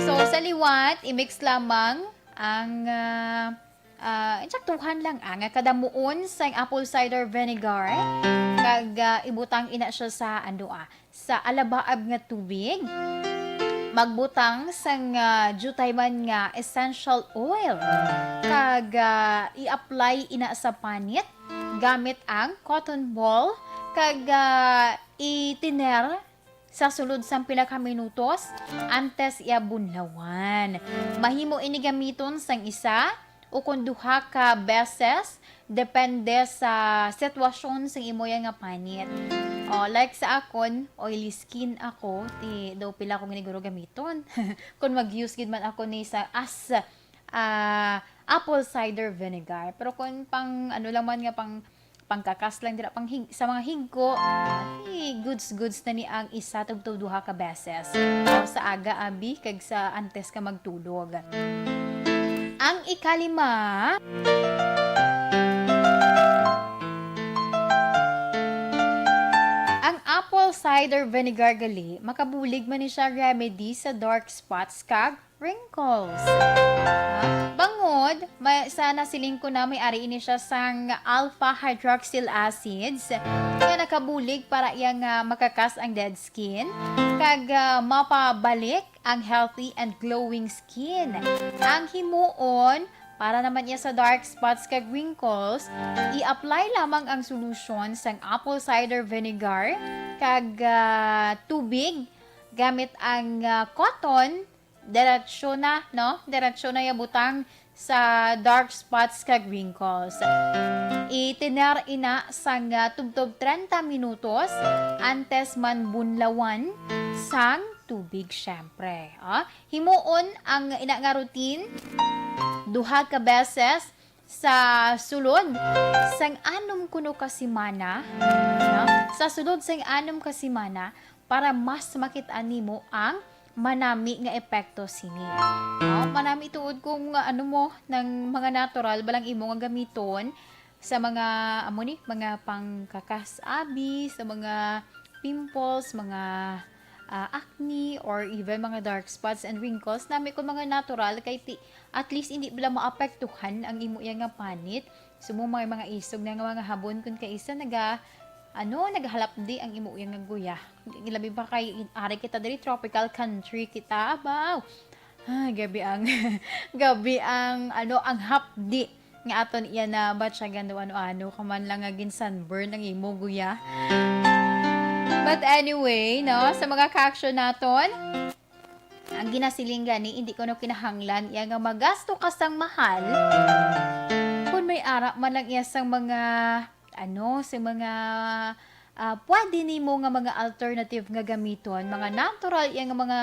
So sa liwat i-mix lamang ang insaktuhan lang ang kadamuon sang apple cider vinegar kag ibutang ina siya sa sa alabaab nga tubig. Magbutang sang jutay man nga essential oil kag i-apply ina sa panit gamit ang cotton ball kag itiner sa sulod sang pila ka minutos antes iya bunlawan. Mahimo ini gamiton sang isa o kung duha ka beses depende sa sitwasyon sa imo nga panit. Like sa akon, oily skin ako, daw pila ko giniguro gamiton. Kung mag-use gid man ako ni sa apple cider vinegar. Pero kung pang lang man nga pangkakas lang dira sa mga higko, goods na ni ang isa tugtog duha ka beses. Sa aga abi kag sa antes ka magtulog. Ang ikalima, ang apple cider vinegar gali, makabulig man ni siya remedy sa dark spots kag wrinkles. Bangod, sana siling ko na may ari ini siya sang alpha hydroxyl acids nga nakabulig para iyang makakas ang dead skin kag mapabalik ang healthy and glowing skin. Ang himuon para naman iya sa dark spots kag wrinkles, i-apply lamang ang solusyon sang apple cider vinegar kag tubig gamit ang cotton. Diretso na yabutang sa dark spots kag wrinkles. Itiner ina sang tubtob 30 minutos antes man bunlawan sang tubig syempre. Himuon ang ina nga routine duha ka beses sa sulod sang 6 kuno ka semana. Sa sulod sang 6 ka semana para mas makit-an nimo ang manami nga epekto sini. Manami tuod kung ng mga natural balang imo nga gamiton sa mga mga pangkakas-abi, sa mga pimples, mga acne or even mga dark spots and wrinkles nami kung mga natural kay at least hindi bila maapektuhan ang imo nga panit. Sumo mga isog na nga mga habon kun kay isa naghalap di ang imo nga guya. Ilabi pa kay ari kita diri tropical country kita, baw. Gabi ang gabi ang ang hapdi nga aton iya na batyagan do ano kaman lang nga gin sunburn ang imo guya. But anyway, no, sa mga ka-action naton, ang ginasiling gani hindi ko no kinahanglan iya nga magasto ka sang mahal. Kung may ara man lang iya sang mga sa mga pwede nimo nga mga alternative nga gamiton, mga natural iya nga mga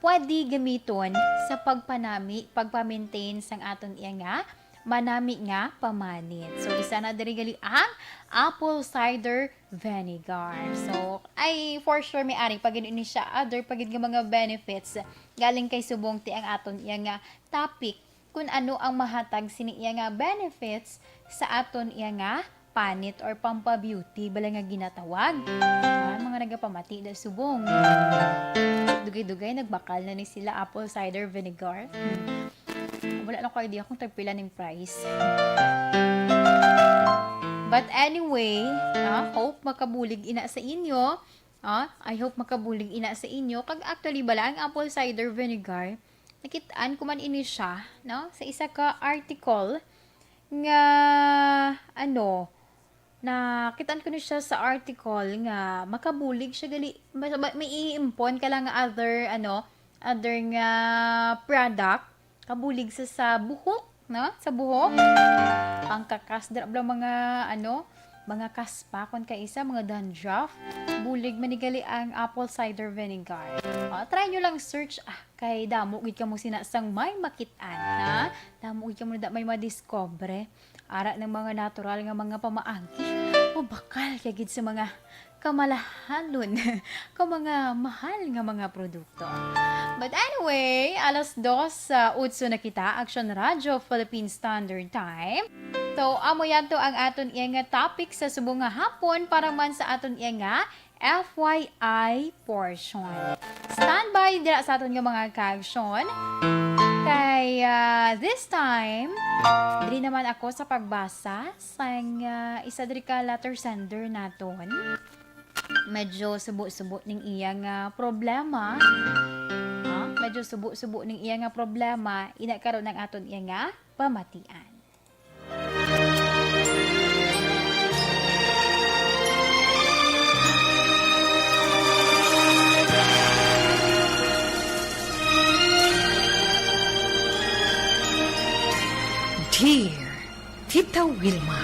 pwede gamiton sa pagpa-maintain sang aton iya nga manami nga pamanit. So, isa na diri gali ang apple cider vinegar. So, for sure may ari pag ini siya other pagid nga mga benefits galing kay subong ti ang aton iya nga topic kung ano ang mahatag sini iya nga benefits sa aton iya nga panit or pampa-beauty bala nga ginatawag. Mga nagapamati da subong. Dugay-dugay nagbakal na ni sila apple cider vinegar. Wala lang ko idea kung tagpila ng price. But anyway, hope makabulig ina sa inyo. I hope makabulig ina sa inyo. Kag actually bala ang apple cider vinegar, nakitaan ko man ini siya, no? Sa isa ka article nga nakitaan ko ni siya sa article nga makabulig siya gali may i-impon ka lang nga other nga product kabulig sa buhok, no? Sa buhok. Pangkakas dra mga mga kaspa kon kay isa mga dandruff. Bulig manigali ang apple cider vinegar. Try nyo lang search kay damo gid kamo sinasang may makitaan, ha? Damo gid kamo na may madiscover. Ara ng mga natural nga mga pamaangki. Bakal kay gid sa mga kamalahalon ka mga mahal nga mga produkto. But anyway, 2:08 na kita, Action Radio Philippine Standard Time. So, amo yan to ang aton iya nga topic sa subong nga hapon para man sa aton iya nga FYI portion. Standby dira sa aton nga mga ka-action. Kay this time, diri naman ako sa pagbasa sa isa diri ka letter sender naton. Medyo subo-subo ning iya nga problema. Medyo subo-subo ning iya nga problema, ina karon ng aton iya nga pamatian. Dear Tita Wilma,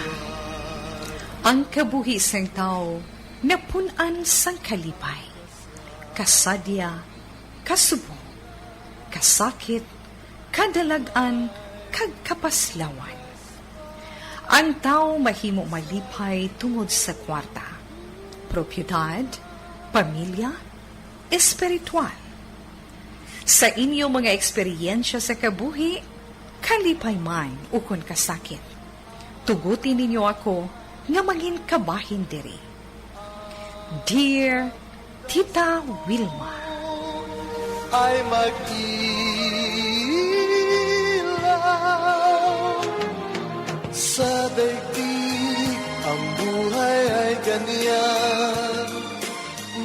ang kabuhi sang tao napunan sang kalipay, kasadya, kasubo, kasakit, kadalagan, kag kapaslawan. Ang tao mahimo malipay tungod sa kwarta, propiedad, pamilya, espiritual. Sa inyo mga eksperyensya sa kabuhi, kalipay man ukon kasakit. Tugutin ninyo ako nga maging kabahin diri. Dear Tita Wilma, ay mag-ilaw sa daigdig, ang buhay ay ganyan,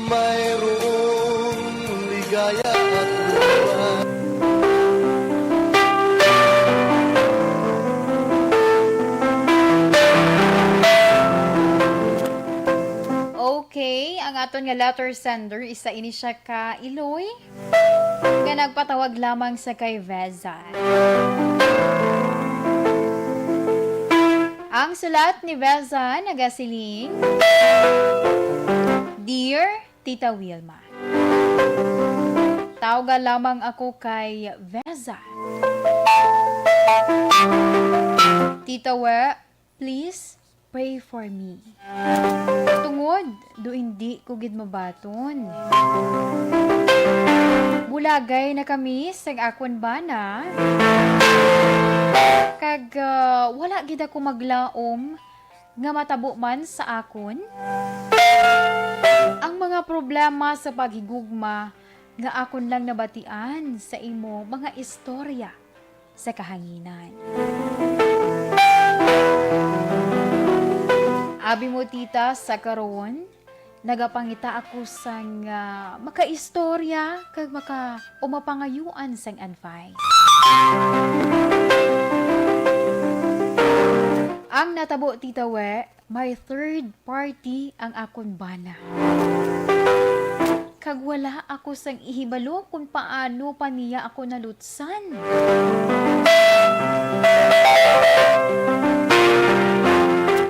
mayroong ligaya at luwan. Okay, ang aton nga letter sender isa ini siya ka Iloy nga nagpatawag lamang sa kay Veza. Ang sulat ni Veza nagasiling, Dear Tita Wilma, tawagan lamang ako kay Veza. Tita We, please pray for me. Tungod, do hindi ko gid mabaton. Bulagay na kami sa akon bana. Kag wala gid ako maglaom nga matabo man sa akon. Ang mga problema sa paghigugma nga akon lang nabatian sa imo mga istorya sa kahanginan. Abi mo tita sa karon, nagapangita ako sang makaistorya kag umapangayuan sang advice. Ang natabo Tita We, may third party ang akon bana. Kag wala ako sang ihibalo kung paano pa niya ako nalutsan.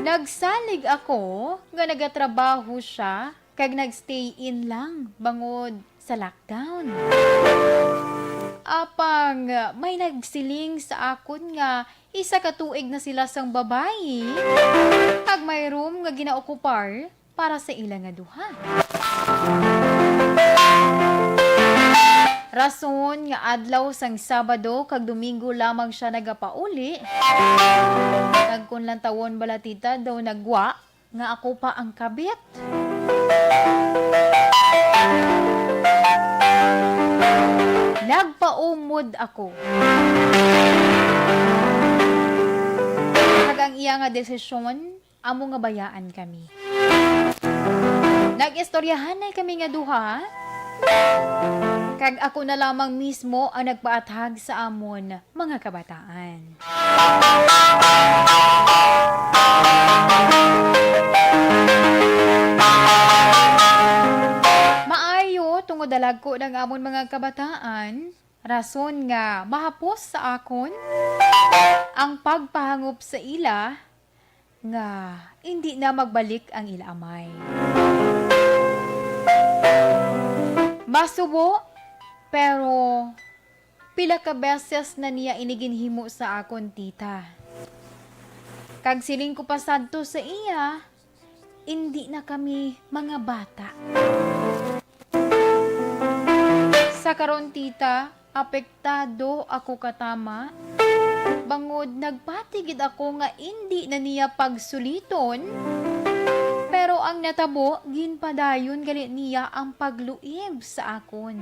Nagsalig ako nga nagatrabaho siya kag nagstay in lang bangod sa lockdown. Apang may nagsiling sa akon nga isa ka tuig na sila sang babayi kag may room nga ginaokupar para sa ilang nga duha. Rason nga adlaw sang Sabado kag Domingo lamang siya nagapauli. Kag kun lang tawon bala tita daw nagwa nga ako pa ang kabit. Nagpaumod ako. Kag ang iya nga desisyon amo nga bayaan kami. Nag-istoryahan na kami nga duha. Kag ako na lamang mismo ang nagpaathag sa amon mga kabataan. Maayo tungod dalag ko ng amon mga kabataan, rason nga mahapos sa akon ang pagpahangop sa ila nga hindi na magbalik ang ila amay. Masubo, pero pila ka beses na niya iniginhimo sa akon tita. Kag siling ko pasadto sa iya, hindi na kami mga bata. Sa karon tita, apektado ako katama. Bangod nagpatigid ako nga hindi na niya pagsuliton. Pero ang natabo, ginpadayon gali niya ang pagluib sa akon.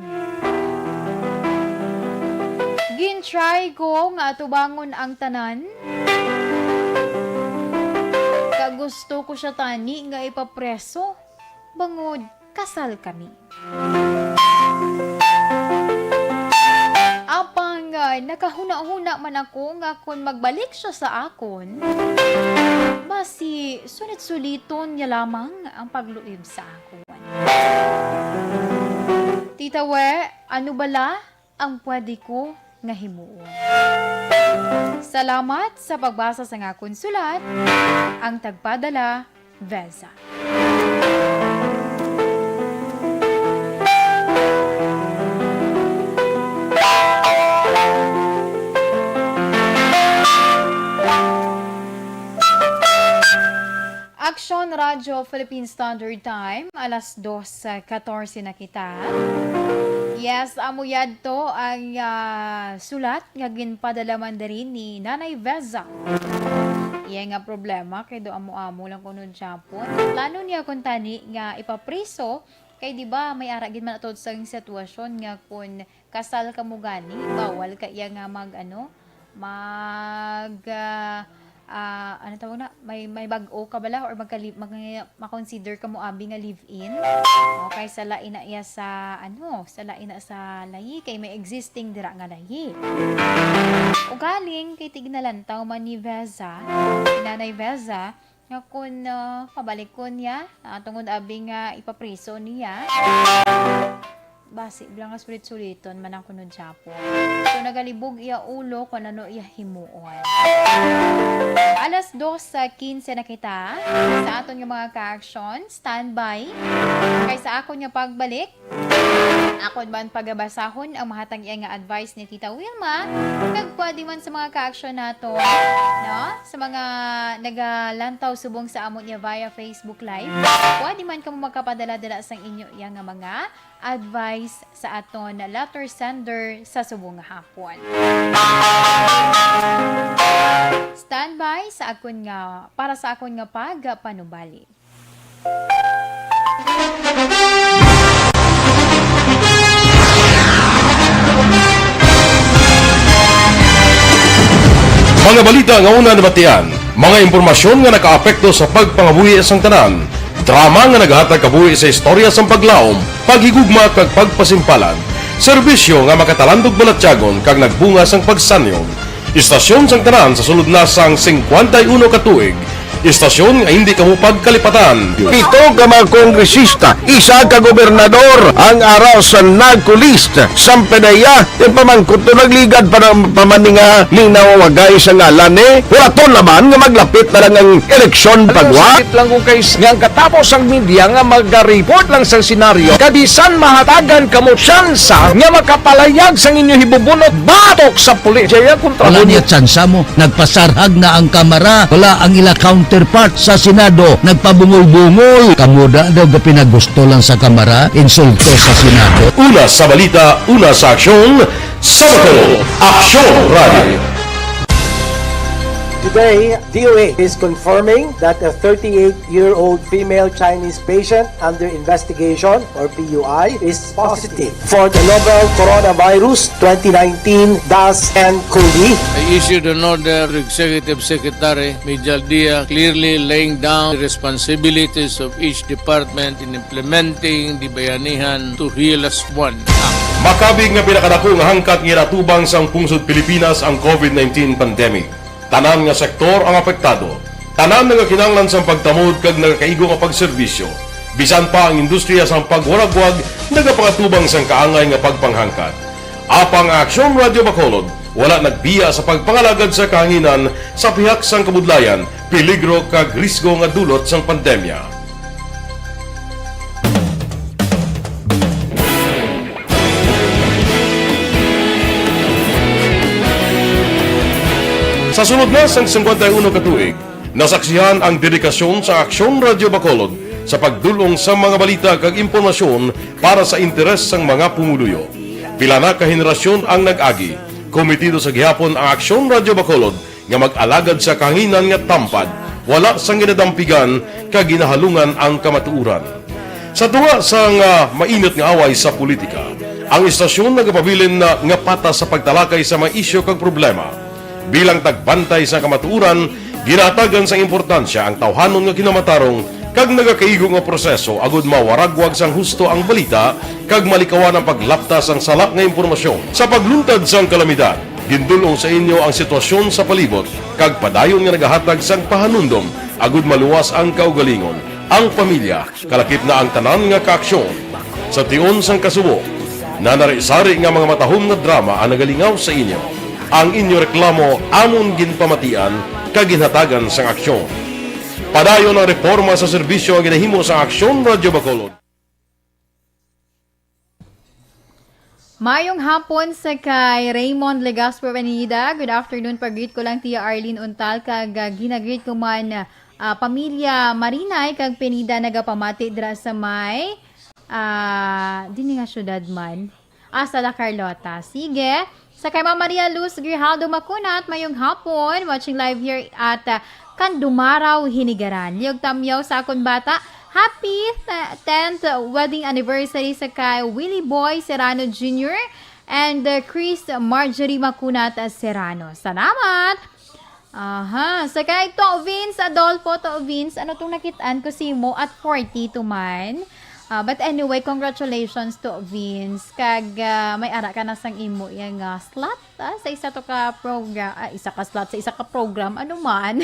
Gintry ko nga tubangon ang tanan. Kagusto ko siya tani nga ipapreso. Bangod, kasal kami. Apang nakahuna-huna man ako nga kung magbalik siya sa akon, basi sulit-suliton niya lamang ang pagluib sa akon. Tita We, ano bala ang pwede ko nga himuon? Salamat sa pagbasa sa nga akong sulat. Ang tagpadala, Veza. Action Radio Philippine Standard Time, alas 2:14 na kita. Yes, amuyad to ang sulat nga ginpadala man diri ni Nanay Veza. Iya nga problema kay do amo-amo lang kuno Japon. Plano niya kun tani nga ipapriso kay di ba may ara gid man atod sa sitwasyon nga kun kasal ka mo gani, bawal ka iya nga ano tawag na, may bag-o ka bala or makonsider ka mo abi nga live-in. Okay, sa lain na iya sa sa lain na sa lahi kay may existing dira nga lahi. O galing kay tignalantaw man ni Veza, Nanay Veza, nga kun pabalik ko niya tungod abi nga ipapriso niya. Basi bilang nga sulit-suliton man ang kuno Japon. So nagalibog iya ulo kung ano iya himuon. Alas 2:15 na kita sa aton nga mga ka-action, standby. Kay sa akon nga pagbalik, akon man pagabasahon ang mahatang iya nga advice ni Tita Wilma. Kag pwede man sa mga ka-action nato, no? Sa mga nagalantaw subong sa amon niya via Facebook Live, pwede man kamo magkapadala-dala sa inyo iya nga mga advice sa aton letter sender sa subong nga hapon. Standby sa akon nga para sa akon nga panubali. Mga balita nga una nabatian, mga impormasyon nga nakaapekto sa pagpangabuhi sa tanan. Drama nga naghatag kabuhi sa istorya sa paglaom, paghigugma kag pagpasimpalan. Serbisyo nga makatalandog balatyagon kag nagbunga sang pagsanyon. Istasyon sang tanan sa sulod na sang 51 ka tuig. Istasyon nga hindi kamupag kalipatan. Pito ka mga kongresista, isa ka gobernador, ang araw sa nagkulist, sampedaya, yung pamangkot to nagligad para pamaninga linaw wagay sa ngalan wala to naman nga maglapit na lang ang eleksyon pagwa. Sakit lang kung kayo nga katapos ang media nga mag-report lang sa senaryo, kabisan mahatagan kamo tsansa nga makapalayag sa inyo hibubunot batok sa pulis. Jaya kontra Wala niya tsansa mo. Nagpasarhag na ang kamara. Wala ang ila counterpart sa Senado. Nagpabungol-bungol. Kamuda daw ga pinagusto lang sa kamara. Insulto sa Senado. Una sa balita, una sa aksyon, Sabado, Aksyon Radio. Today, DOA is confirming that a 38-year-old female Chinese patient under investigation, or PUI, is positive for the novel coronavirus 2019 DAS-CoV. I issued an order to Executive Secretary Mijal Dia clearly laying down the responsibilities of each department in implementing the Bayanihan to Heal as One Act. Makabig nga pinakadako nga hangkat nga natubang sang pungsod Pilipinas ang COVID-19 pandemic. Tanan nga sektor ang apektado. Tanan nga kinahanglan sang pagtamod kag nagakaigo nga pagserbisyo. Bisan pa ang industriya sang pagwaragwag nagapangatubang sang kaangay nga pagpanghangkat. Apang Aksyon Radio Bacolod wala nagbiya sa pagpangalagad sa kahanginan sa pihak sang kabudlayan, peligro kag risgo nga dulot sang pandemya. Sa sunod na sang 51 katuig, nasaksihan ang dedikasyon sa Aksyon Radio Bacolod sa pagdulong sa mga balita kag impormasyon para sa interes sang mga pumuluyo. Pila na ka henerasyon ang nag-agi, komitido sa gihapon ang Aksyon Radio Bacolod nga mag-alagad sa kahanginan nga tampad, wala sang ginadampigan kag ginahalungan ang kamatuuran. Sa tunga sang mainit nga away sa politika, ang istasyon nagapabilin na nga patas sa pagtalakay sa mga isyu kag problema. Bilang tagbantay sa kamatuuran, ginatagan sa importansya ang tawhanon nga kinamatarong kag nagakaigo nga proseso agud mawaragwag sang husto ang balita kag malikawan ang paglaptas ang salak nga impormasyon. Sa pagluntad sang kalamidad, gindulong sa inyo ang sitwasyon sa palibot kag padayon nga nagahatag sang pahanundom agud maluwas ang kaugalingon, ang pamilya, kalakip na ang tanan nga kaaksyon. Sa tion sang kasubo, nanari-sari nga mga matahom nga drama ang nagalingaw sa inyo. Ang inyo reklamo amon ginpamatian kaginhatagan sang aksyon. Padayon ang reforma sa serbisyo ang ginahimo sa Aksyon Radio Bacolod. Mayong hapon sa kay Raymond Legasper Venida. Good afternoon. Pag-greet ko lang Tia Arlene Untal kag ginagreet ko man pamilya Marinay kag Penida nagapamati dira sa may dini nga syudad man. Sa La Carlota. Sige. Sa kay Ma'am Maria Luz Grijaldo Macunat, mayong hapon, watching live here at Kandumaraw, Hinigaran. Liyog tamyaw sa akong bata, happy 10th wedding anniversary sa kay Willie Boy Serrano Jr. and Chris Marjorie Macunat Serrano. Salamat! Sa kay To Vince Adolfo, To Vince, ano itong nakitaan ko si mo at 42 man. But anyway, congratulations to Vince. Kag may ara ka na sang imo yung slot sa isa to ka program. Isa ka slot sa isa ka program. Ano man.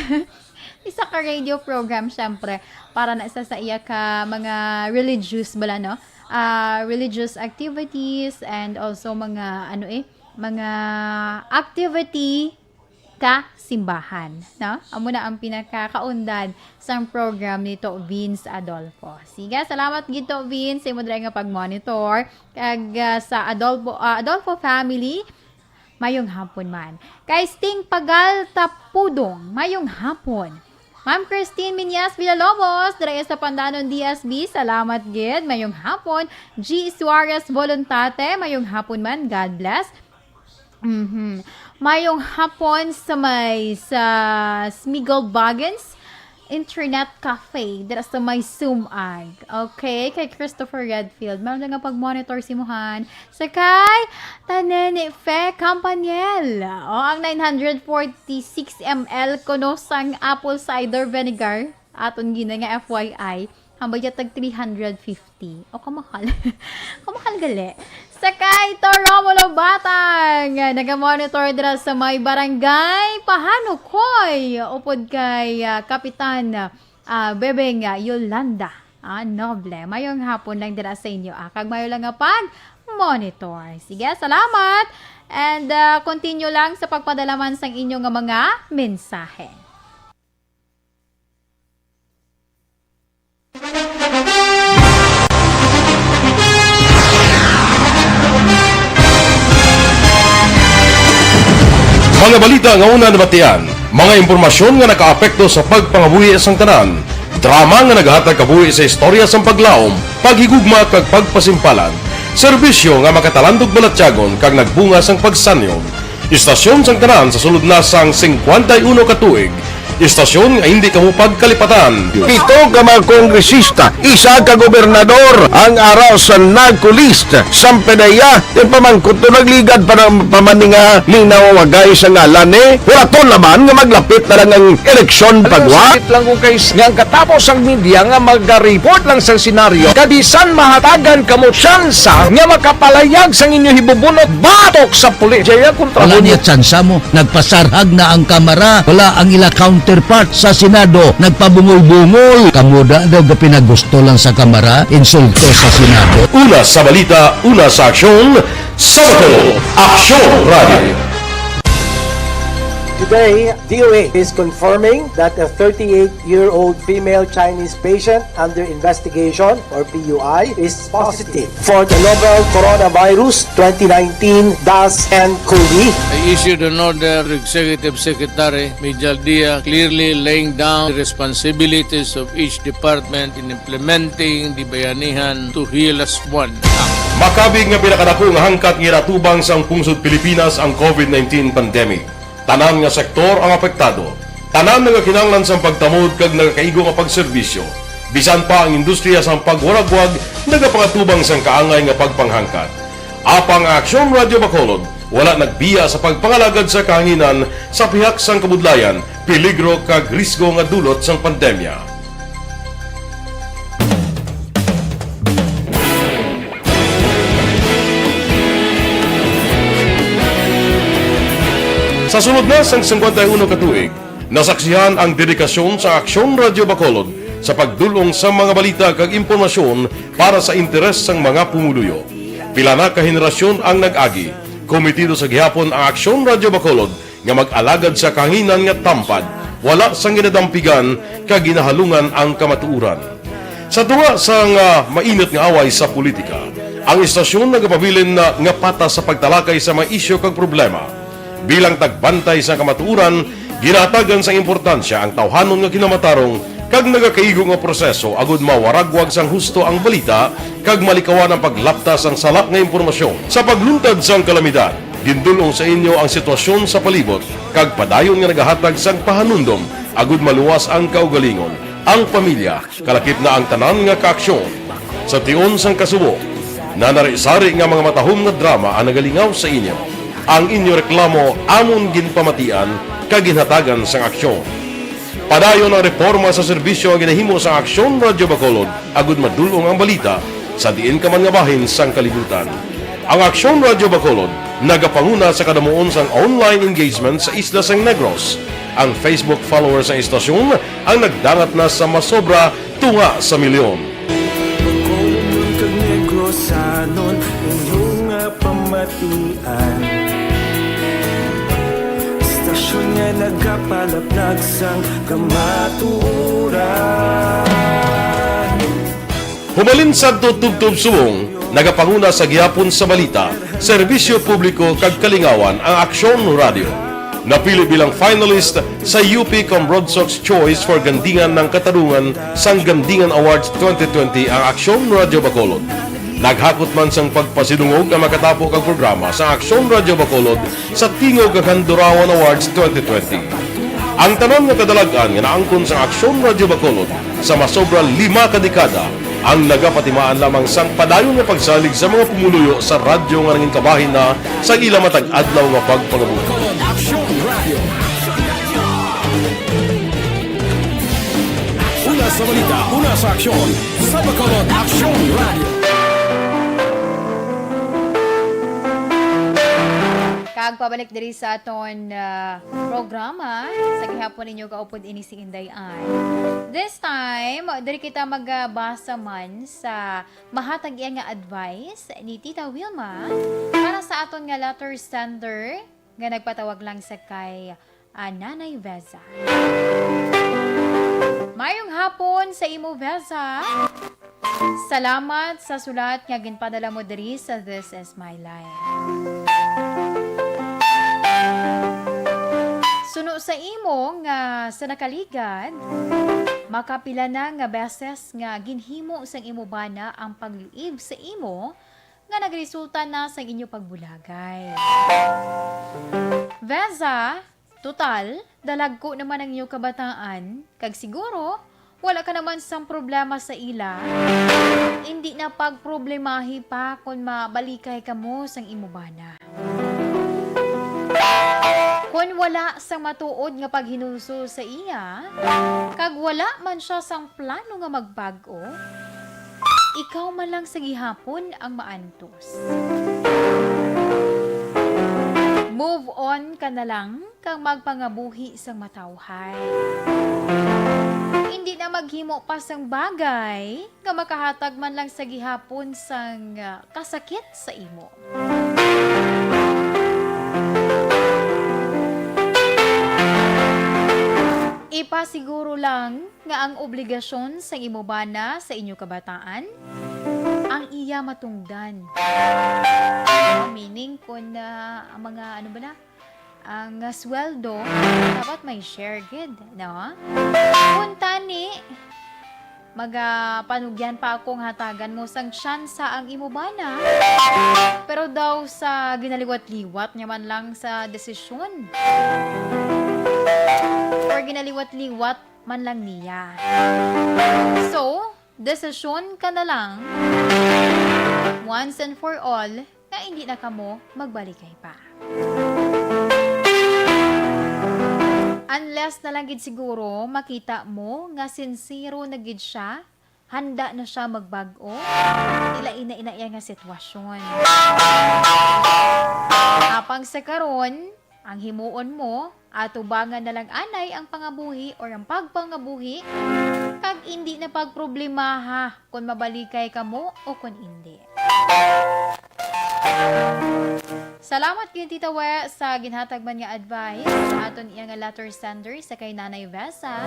Isa ka radio program, syempre. Para na isa sa iya ka mga religious bala, no? Religious activities and also mga, mga activity ka simbahan, no? Amo na ang pinakakaundan sa program nito Vince Adolfo. Sige, salamat gito Vince sa imo dira nga pag-monitor kag sa Adolfo family. Mayong hapon man. Kay Sting Pagal Tapudong, mayong hapon. Ma'am Christine Minyas Villalobos, dira sa Pandanon DSB, salamat gid. Mayong hapon. G. Suarez Voluntate, mayong hapon man. God bless. Mayong hapon sa Smigol Baggins Internet Cafe dira sa may Sumag. Okay, kay Christopher Redfield. Meron nga pag-monitor si Muhan. Sa kay Tanene Fe Campaniel. Ang 946 ml kuno sang apple cider vinegar. Aton gina nga FYI. Ang budget tag 350. O kamahal. Kamahal gali. Sakay to Romulo Batang. Nagamonitor dira sa may barangay Pahanukoy. Upod kay Kapitan Bebeng Yolanda Noble. Mayong hapon lang dira sa inyo. Kag mayo lang nga pag-monitor. Sige, salamat. And continue lang sa pagpadalaman sa inyong mga mensahe. Mga balita nga una nabatian, mga impormasyon nga nakaapekto sa pagpangabuhi sang tanan, drama nga naghatag kabuhi sa istorya sang paglaom, paghigugma kag pagpasimpalan, serbisyo nga makatalandog balatyagon kag nagbunga sang pagsanyon, istasyon sang tanan sa sulod na sang 51 ka tuig, istasyon nga hindi kamupag kalipatan. Pito ka mga kongresista, isa ka gobernador, ang araw sa nagkulist, Sampedaya, yung pamangkot to nagligad para pamaninga linaw wagay sa ngalan wala to naman nga maglapit na lang ang eleksyon pagwa. Sakit lang kung kayo nga katapos ang media nga mag-report lang sa senaryo kabisan mahatagan kamo tsansa nga makapalayag sa inyo hibubunot batok sa pulis. Jaya kontra Wala niya tsansa mo. Nagpasarhag na ang kamara. Wala ang ila counterpart sa Senado. Nagpabungol-bungol. Kamuda daw ga pinagusto lang sa kamara. Insulto sa Senado. Una sa balita, una sa aksyon, Sabado, Aksyon Radio. Today, DOA is confirming that a 38-year-old female Chinese patient under investigation, or PUI, is positive for the novel coronavirus 2019 DAS-CoV. I issued an order to Executive Secretary Mijal Dia clearly laying down the responsibilities of each department in implementing the Bayanihan to Heal as One Act. Makabig nga pinakadako nga hangkat nga natubang sang pungsod Pilipinas ang COVID-19 pandemic. Tanan nga sektor ang apektado. Tanan nga kinahanglan sang pagtamod kag nagakaigo nga pagserbisyo. Bisan pa ang industriya sang pagwaragwag nagapangatubang sang kaangay nga pagpanghangkat. Apang Aksyon Radio Bacolod wala nagbiya sa pagpangalagad sa kahanginan sa pihak sang kabudlayan, peligro kag risgo nga dulot sang pandemya. Sa sunod na sang 51 ka tuig, nasaksihan ang dedikasyon sa Aksyon Radio Bacolod sa pagdulong sa mga balita kag impormasyon para sa interes sang mga pumuluyo. Pila na ka henerasyon ang nag-agi, komitido sa gihapon ang Aksyon Radio Bacolod nga mag-alagad sa kahanginan nga tampad, wala sang ginadampigan kag ginahalungan ang kamatuuran. Sa tunga sang mainit nga away sa politika, ang istasyon nagapabilin na nga patas sa pagtalakay sa mga isyu kag problema. Bilang tagbantay sa kamatuuran, ginatagan sa importansya ang tawhanon nga kinamatarong kag nagakaigo nga proseso agud mawaragwag sang husto ang balita kag malikawan ang paglaptas ang salak nga impormasyon. Sa pagluntad sang kalamidad, gindulong sa inyo ang sitwasyon sa palibot kag padayon nga nagahatag sang pahanundom agud maluwas ang kaugalingon, ang pamilya, kalakip na ang tanan nga kaaksyon. Sa tion sang kasubo, nanari-sari nga mga matahom nga drama ang nagalingaw sa inyo. Ang inyo reklamo amon ginpamatian kaginhatagan sang aksyon. Padayon ang reforma sa serbisyo ang ginahimo sa Aksyon Radio Bacolod agud madulong ang balita sa diin ka man nga bahin sang kalibutan. Ang Aksyon Radio Bacolod nagapanguna sa kadamuon sang online engagement sa isla sang Negros. Ang Facebook followers sa istasyon ang nagdangat na sa masobra tunga sa milyon. Magkulong kag Negros anon inyong pamatian. Istasyon nga nagapalaplag sang kamaturan. Humalin sa tutubtub subong, nagapanguna sa gihapon sa balita, serbisyo publiko kag kalingawan ang Aksyon Radio. Napili bilang finalist sa UP Comrodsox Choice for Gandingan ng Katarungan sang Gandingan Awards 2020 ang Aksyon Radio Bacolod. Naghakot man sang pagpasidungog ang makatapo kang programa sa Aksyon Radio Bacolod sa Tingog kag Handurawan Awards 2020. Ang tanon nga kadalagan nga naangkon sa Aksyon Radio Bacolod sa masobra 5 ka dekada ang nagapatimaan lamang sang padayon nga pagsalig sa mga pumuluyo sa radyo nga nanging kabahin na sa ila matag adlaw nga pagpangabuhi. Una Una sa balita, una sa aksyon. Sa Bacolod Aksyon Radio. Kag pabalik diri sa aton programa sa gihapon ninyo kaupod ini si Inday Ay. This time, diri kita magbasa man sa mahatag iya nga advice ni Tita Wilma para sa aton nga letter sender nga nagpatawag lang sa kay Nanay Veza. Mayong hapon sa imo, Veza. Salamat sa sulat nga ginpadala mo diri sa This Is My Life. Suno sa imo nga sa nakaligad, makapila na nga beses nga ginhimo sang imo bana ang pagliib sa imo nga nagresulta na sa inyo pagbulagay. Veza, total, dalagko naman ang inyo kabataan, kag siguro, wala ka naman sang problema sa ila, hindi na pagproblemahi pa kung mabalikay ka mo sang imo bana. Kung wala sang matuod nga paghinuso sa iya, kag wala man siya sang plano nga magbago, ikaw man lang sa gihapon ang maantos. Move on ka na lang kang magpangabuhi sang matawhay. Hindi na maghimo pa sang bagay nga makahatag man lang sa gihapon sang kasakit sa imo. Ipasiguro lang nga ang obligasyon sa imo bana sa inyo kabataan ang iya matungdan. Meaning kung ang mga ano ba na ang sweldo dapat may share gid, no? Kung tani panugyan pa akong hatagan mo sang tsansa ang imo bana. Pero daw sa ginaliwat-liwat niya man lang sa desisyon. Or ginaliwat-liwat man lang niya. So, desisyon ka na lang once and for all na hindi na kamo magbalikay pa. Unless na lang gid siguro makita mo nga sincero na gid siya, handa na siya magbago, ina nga sitwasyon. Apang sa karon, ang himuon mo, atubangan na lang anay ang pangabuhi or ang pagpangabuhi, kag hindi na pagproblemaha kung mabalikay ka mo o kung hindi. Salamat kay Tita We sa ginhatag man nga advice sa aton iya nga letter sender sa kay Nanay Veza.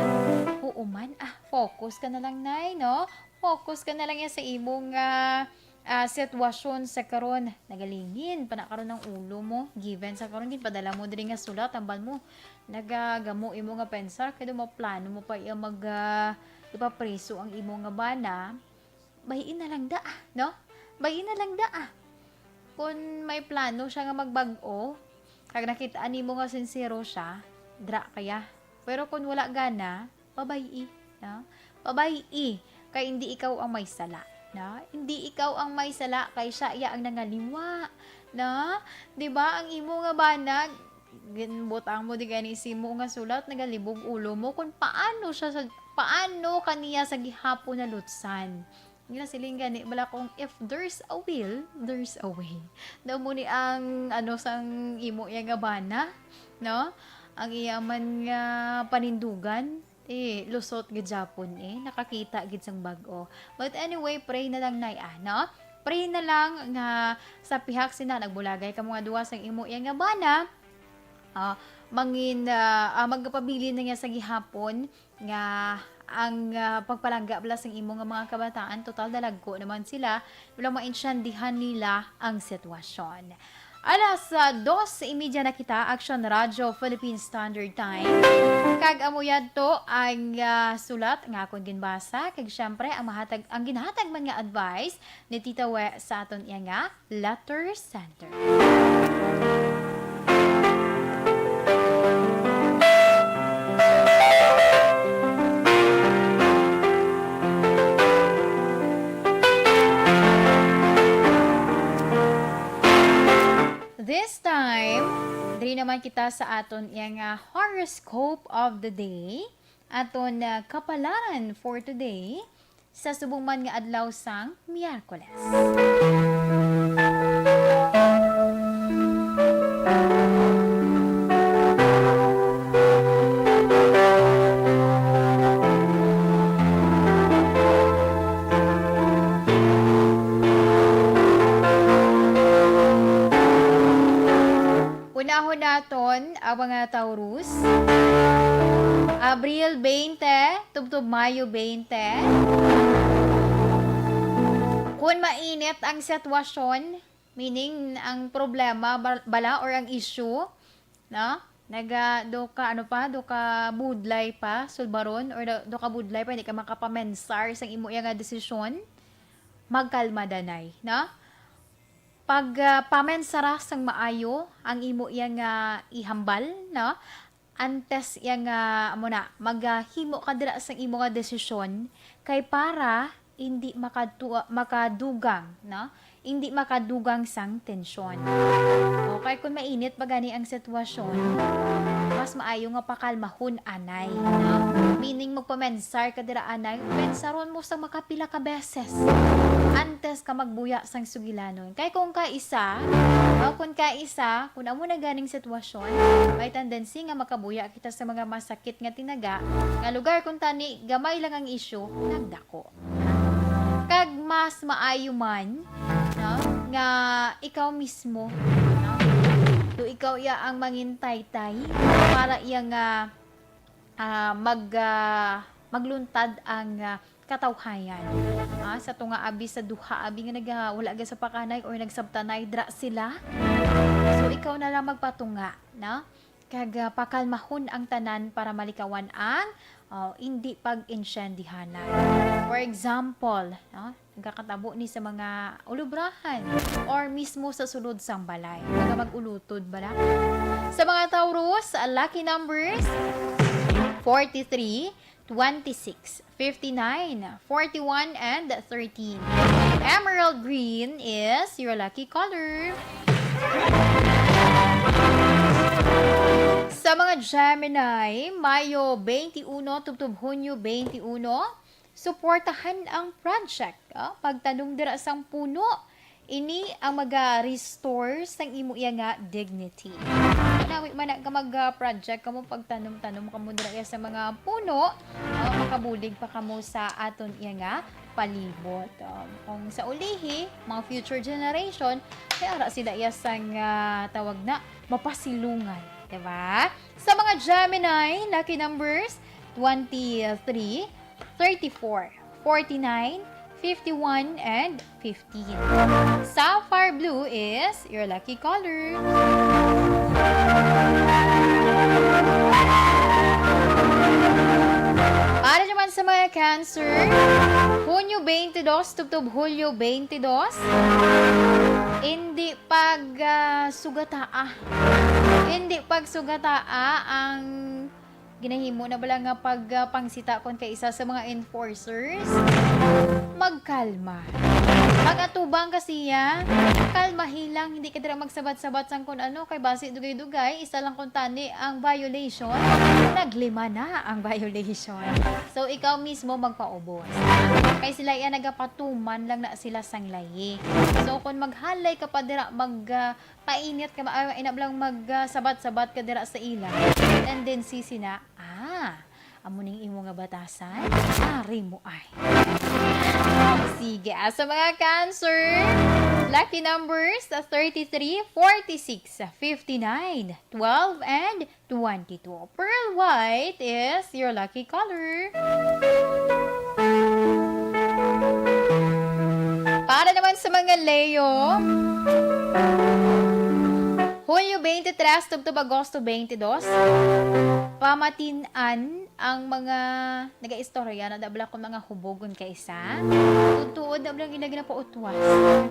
Oo man, focus ka na lang, Nay, no? Focus ka na lang yan sa imong sitwasyon sa karon. Nagalingin pa na karon ng ulo mo, given sa karon gid padala mo diri nga sulat tambal mo. Nagagamo imo nga pensar kay mo plano mo pa iya mag ipapreso ang imo nga bana. Bayin na lang da, no? Bayin na lang da. Kung may plano siya nga magbago, kag nakita nimo nga sincero siya, dra kaya. Pero kung wala gana, pabayi, no? Pabayi kay hindi ikaw ang may sala. Na, hindi ikaw ang may sala kay siya iya ang nangalimwa, na, 'di ba? Ang imo nga banag ginbutang mo di gani simo nga sulat nagalibog ulo mo kung paano kaniya sa gihapon na lutsan. Nila siling gani bala kung if there's a will, there's a way. Daw mo ni ang sang imo iya nga bana, no? Ang iya man nga panindugan lusot gid Japon nakakita gid sang bag-o. But anyway, pray na lang nay no? Pray na lang nga sa pihak sina nagbulagay ka mga duwa sang imo iya nga bana. Magpabili na niya sa gihapon nga ang pagpalangga bala sang imo nga mga kabataan, total dalagko naman sila, wala maintindihan nila ang sitwasyon. Alas 2:30 na kita, Action Radio Philippine Standard Time. Kag amuyad to ang sulat nga akong ginbasa, kag syempre ang ginhatag man nga advice ni Tita We sa aton iya nga letter center. This time, diri naman kita sa aton yang horoscope of the day aton kapalaran for today sa subong man nga adlaw sang Miyerkules. Unahon naton ang mga Taurus. Abril 20, tubtob Mayo 20. Kung mainit ang sitwasyon, meaning ang problema bala or ang issue, no? Do ka budlay pa sulbaron or do ka budlay pa hindi ka makapamensar sang imo nga desisyon, magkalma danay, no? Pag pamensara sang maayo ang imo nga ihambal, no? Antes yang maghimo ka dira sang imo nga desisyon kay para hindi makadugang, no? Hindi makadugang sang tensyon. Okay, kung mainit pa gani ang sitwasyon, mas maayo nga pakalmahon anay, no? Meaning magpamensar ka dira anay, pensaron mo sang makapila ka beses antes ka magbuya sang sugilanon. Kay kung kaisa, kung amo na ganing sitwasyon, may tendency nga makabuya kita sa mga masakit nga tinaga, nga lugar kung tani gamay lang ang issue, nagdako. Kag mas maayo man, no, nga ikaw mismo, no, do ikaw ya ang mangintay-tay para iya nga magluntad ang katawhayan. Sa tunga abi sa duha abi nga wala ga sa pakanay or nagsabtanay dra sila. So ikaw na lang magpatunga, no? Kag pakalmahon ang tanan para malikawan ang hindi pag-insyendihanan. For example, no? Nagkakatabo ni sa mga ulubrahan or mismo sa sulod sang balay. Mga mag-ulutod bala. Sa mga Taurus, lucky numbers 43, 26, 59, 41, and 13. Emerald green is your lucky color. Sa mga Gemini, Mayo 21, tubtob Hunyo 21, suportahan ang project. Pagtanong dira sang puno, ini ang mag-restore sang imo nga dignity. Nawi man ka mag-project kamo pagtanom-tanom kamo dira sa mga puno, makabulig pa kamo sa aton nga palibot. Kung sa ulihi, mga future generation, kaya ara sila sang tawag na mapasilungan, diba? Sa mga Gemini, lucky numbers 23, 34, 49, 51, and 15. Sapphire blue is your lucky color. Para naman sa mga Cancer, Hunyo 22, tubtob Hulyo 22, hindi pagsugataa ang ginahimo na bala nga pagpangsita kon kay isa sa mga enforcers, magkalma. Pag-atubang kasi kalma hilang, hindi ka dira magsabat-sabat sang kun ano, kay base dugay-dugay, isa lang kun tani ang violation, naglima na ang violation. So, ikaw mismo magpaubos. Kay sila nagapatuman lang na sila sang layi. So, kung maghalay ka pa dira, painit ka, inablang magsabat-sabat ka dira sa ila, tendency sina, amuning imo nga batasan, ari mo ay. Sige, sa mga Cancer, lucky numbers 33, 46, 59, 12, and 22. Pearl white is your lucky color. Para naman sa mga Leo, Hulyo 23, tubtob Agosto 22, pamatinan ang mga naga-istorya na dabla ko mga hubogon kaysa. Tutuod dabla yung ginapautwas.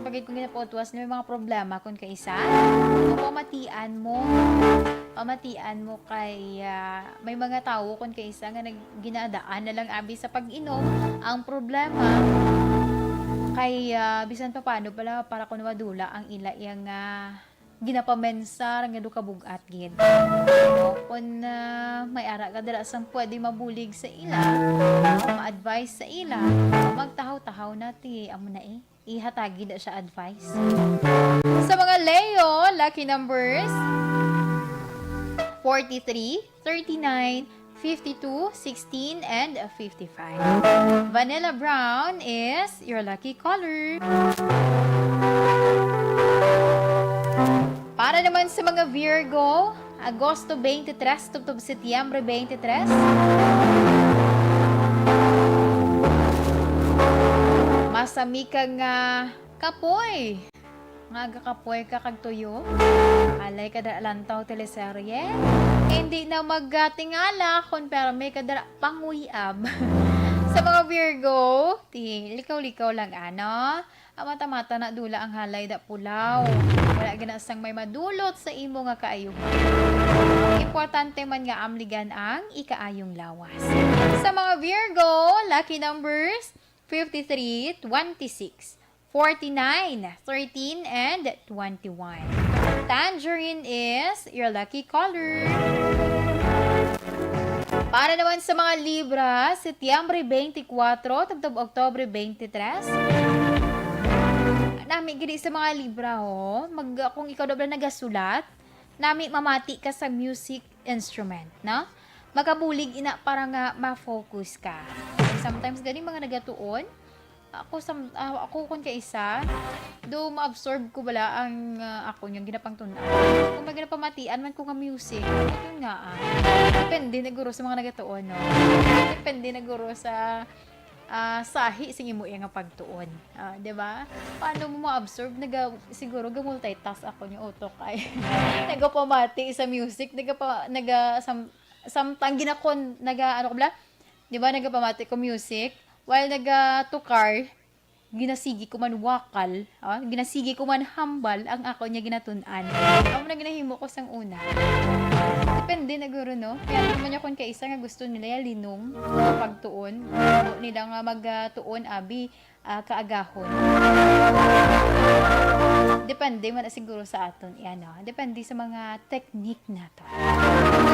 Pagay kong ginapautwas na may mga problema kung kaysa. Pamatian mo kay may mga tao kung kaysa nga ginadaan na lang abi sa pag-inom. Ang problema kay bisan pa paano pala para kung madula ang ila yung ginapamensar nga do kabugat gid. Kung may ara ka dira sang pwede mabulig sa ila, ma-advise sa ila, magtahaw-tahaw na ti amo na ihatagi da siya advice. Sa mga Leo, lucky numbers 43, 39, 52, 16, and 55. Vanilla brown is your lucky color. Para naman sa mga Virgo, Agosto 23, tubtob Setyembre 23. Masami ka nga kapoy. Nga kapoy ka kag tuyo. Alay ka da lantaw teleserye. Hindi na magtingala kung pero may kadara panguyab. Sa mga Virgo, likaw-likaw lang ano. Mata-mata na dula ang halay da pulaw. Wala ginasang may madulot sa imo nga kaayuhan. Importante man nga amligan ang ikaayong lawas. Sa mga Virgo, lucky numbers 53, 26, 49, 13, and 21. Tangerine is your lucky color. Para naman sa mga Libra, Setyembre 24, tagtob Oktobre 23. Nami gini sa mga Libra kung ikaw daw nagasulat, nami mamati ka sa music instrument, no? Magabulig ina para nga ma-focus ka. Sometimes ganing mga nagatuon, ako kun kay isa do ma-absorb ko bala ang ako yung ginapangtuna. Kung maginapamatian man ko nga music, yun nga depende na guro sa mga nagatuon, no? Depende na guro sa sahi sing imo nga pagtuon. Di ba? Paano mo ma-absorb? Siguro ga-multitask ako yung utok ay. Nagapamati sa music, samtang ginakon ano ko bala? Di ba nagapamati ko music? While nagatukar, ginasigi ko man wakal, ginasigi ko man hambal ang ako niya ginatunan. Amo na ginahimo ko sang una. Depende na guro, no? Kaya naman niya kung kaisa nga gusto nila linong pagtuon. Nila nga magtuon abi kaagahon. Depende man siguro sa aton. Yan, no? Depende sa mga technique nato.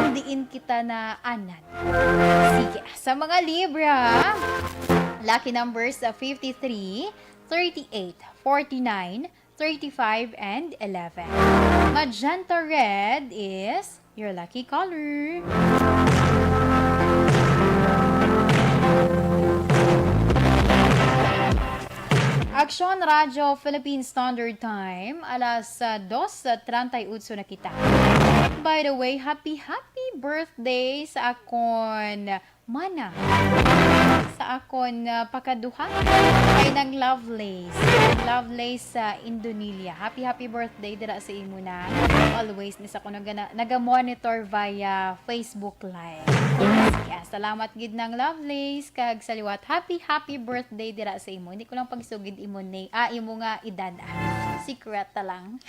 Kundiin kita na anan. Sige, sa mga Libra, lucky numbers 53, 38, 49, 35, and 11. Magenta red is your lucky color. Aksyon Radyo Philippine Standard Time, alas 2:38 na kita. By the way, happy birthday sa akon mana. Sa akon pakaduha ay ng Lovelace sa Indonesia. Happy birthday dira sa imo na. Always ni sa ko naga-monitor via Facebook Live. Kaya salamat gid ng Lovelace kag saliwat happy birthday dira sa imo. Hindi ko lang pagsugid imo imo nga edad. Secret ta lang.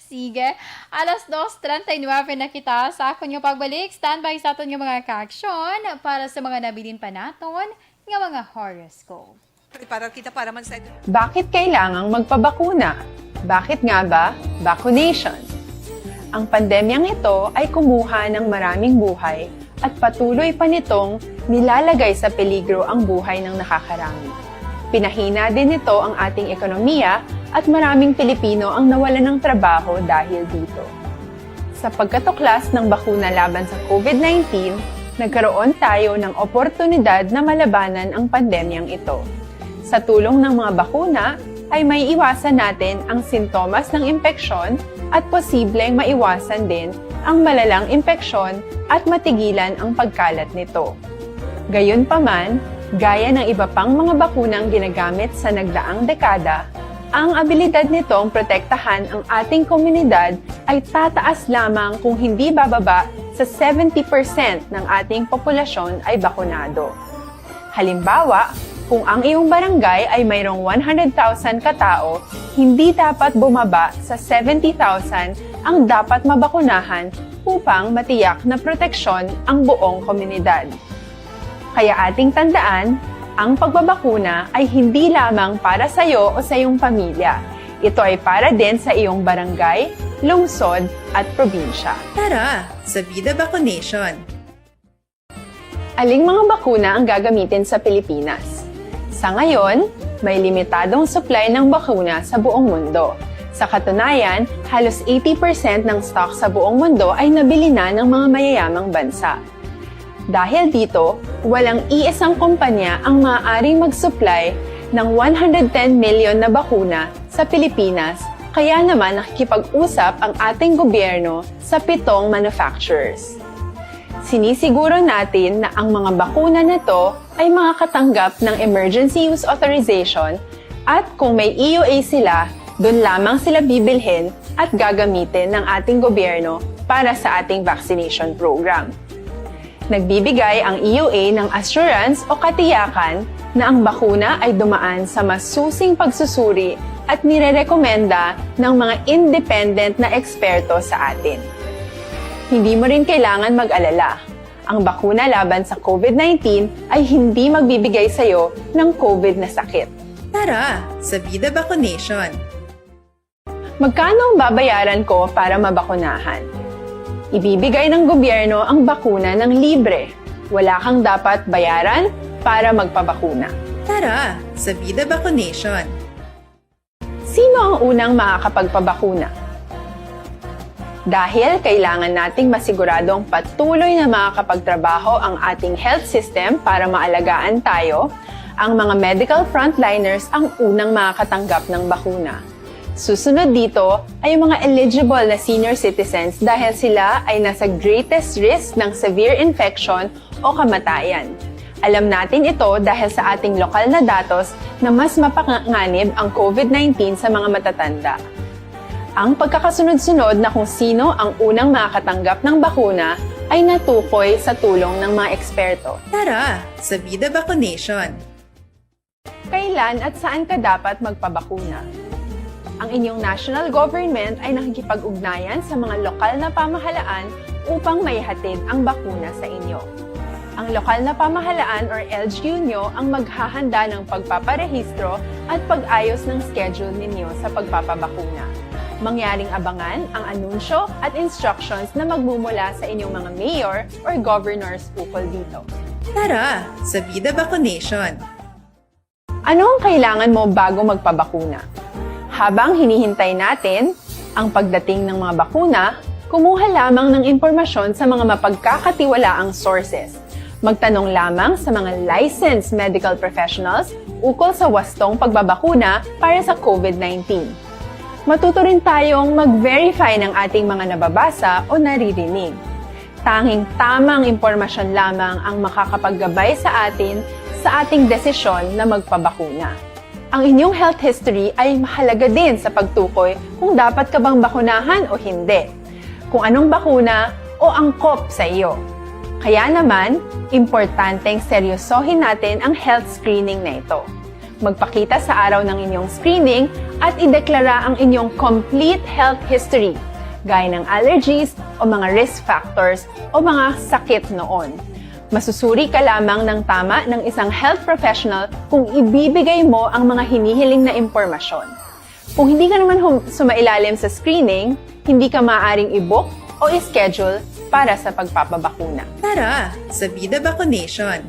Sige. Alas 2:39 na kita sa akon nga pagbalik. Standby sa aton nga mga ka-aksyon para sa mga nabilin pa naton nga mga horoscope. Bakit kailangang magpabakuna? Bakit nga ba vaccination? Ang pandemyang ito ay kumuha ng maraming buhay at patuloy pa nitong nilalagay sa peligro ang buhay ng nakakarami. Pinahina din nito ang ating ekonomiya at maraming Pilipino ang nawalan ng trabaho dahil dito. Sa pagkatuklas ng bakuna laban sa COVID-19, nagkaroon tayo ng oportunidad na malabanan ang pandemyang ito. Sa tulong ng mga bakuna, ay may iwasan natin ang sintomas ng impeksyon at posibleng maiwasan din ang malalang impeksyon at matigilan ang pagkalat nito. Gayunpaman, gaya ng iba pang mga bakunang ginagamit sa nagdaang dekada, ang abilidad nitong protektahan ang ating komunidad ay tataas lamang kung hindi bababa sa 70% ng ating populasyon ay bakunado. Halimbawa, kung ang iyong barangay ay mayroong 100,000 katao, hindi dapat bumaba sa 70,000 ang dapat mabakunahan upang matiyak na proteksyon ang buong komunidad. Kaya ating tandaan, ang pagbabakuna ay hindi lamang para sa iyo o sa iyong pamilya. Ito ay para din sa iyong barangay, lungsod at probinsya. Tara sa Vida Vaccination! Aling mga bakuna ang gagamitin sa Pilipinas? Sa ngayon, may limitadong supply ng bakuna sa buong mundo. Sa katunayan, halos 80% ng stock sa buong mundo ay nabili na ng mga mayayamang bansa. Dahil dito, walang iisang kumpanya ang maaaring mag-supply ng 110 million na bakuna sa Pilipinas, kaya naman nakikipag-usap ang ating gobyerno sa 7 manufacturers. Sinisiguro natin na ang mga bakuna na to ay makakatanggap ng Emergency Use Authorization at kung may EUA sila, doon lamang sila bibilhin at gagamitin ng ating gobyerno para sa ating vaccination program. Nagbibigay ang EUA ng assurance o katiyakan na ang bakuna ay dumaan sa masusing pagsusuri at nirerekomenda ng mga independent na eksperto sa atin. Hindi mo rin kailangan mag-alala. Ang bakuna laban sa COVID-19 ay hindi magbibigay sa'yo ng COVID na sakit. Tara sa Vida Vaccination! Magkano ang babayaran ko para mabakunahan? Ibibigay ng gobyerno ang bakuna ng libre. Wala kang dapat bayaran para magpabakuna. Tara sa Vida Vaccination! Sino ang unang makakapagpabakuna? Dahil kailangan nating masiguradong patuloy na makakapagtrabaho ang ating health system para maalagaan tayo, ang mga medical frontliners ang unang makakatanggap ng bakuna. Susunod dito ay yung mga eligible na senior citizens dahil sila ay nasa greatest risk ng severe infection o kamatayan. Alam natin ito dahil sa ating lokal na datos na mas mapanganib ang COVID-19 sa mga matatanda. Ang pagkakasunod-sunod na kung sino ang unang makakatanggap ng bakuna ay natukoy sa tulong ng mga eksperto. Tara sa Vida Vaccination! Kailan at saan ka dapat magpabakuna? Ang inyong national government ay nakikipag-ugnayan sa mga lokal na pamahalaan upang maihatid ang bakuna sa inyo. Ang lokal na pamahalaan or LGU nyo ang maghahanda ng pagpaparehistro at pag-ayos ng schedule ninyo sa pagpapabakuna. Mangyaring abangan ang anunsyo at instructions na magmumula sa inyong mga mayor or governors ukol dito. Tara sa Vida Vaccination! Ano ang kailangan mo bago magpabakuna? Habang hinihintay natin ang pagdating ng mga bakuna, kumuha lamang ng impormasyon sa mga mapagkakatiwalaang sources. Magtanong lamang sa mga licensed medical professionals ukol sa wastong pagbabakuna para sa COVID-19. Matuto rin tayong mag-verify ng ating mga nababasa o naririnig. Tanging tamang impormasyon lamang ang makakapaggabay sa atin sa ating desisyon na magpabakuna. Ang inyong health history ay mahalaga din sa pagtukoy kung dapat ka bang bakunahan o hindi, kung anong bakuna o angkop sa iyo. Kaya naman, importanteng seryosohin natin ang health screening na ito. Magpakita sa araw ng inyong screening at ideklara ang inyong complete health history, gaya ng allergies o mga risk factors o mga sakit noon. Masusuri ka lamang ng tama ng isang health professional kung ibibigay mo ang mga hinihiling na impormasyon. Kung hindi ka naman sumailalim sa screening, hindi ka maaaring i-book o i-schedule para sa pagpapabakuna. Tara sa Vida Vaccination!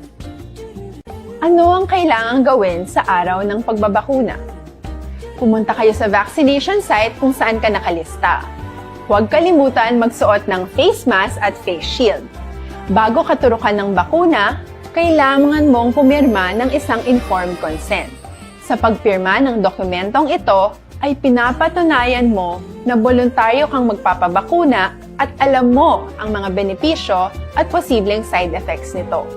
Ano ang kailangang gawin sa araw ng pagbabakuna? Pumunta kayo sa vaccination site kung saan ka nakalista. Huwag kalimutan magsuot ng face mask at face shield. Bago katurukan ng bakuna, kailangan mong pumirma ng isang informed consent. Sa pagpirma ng dokumentong ito, ay pinapatunayan mo na voluntaryo kang magpapabakuna at alam mo ang mga benepisyo at posibleng side effects nito.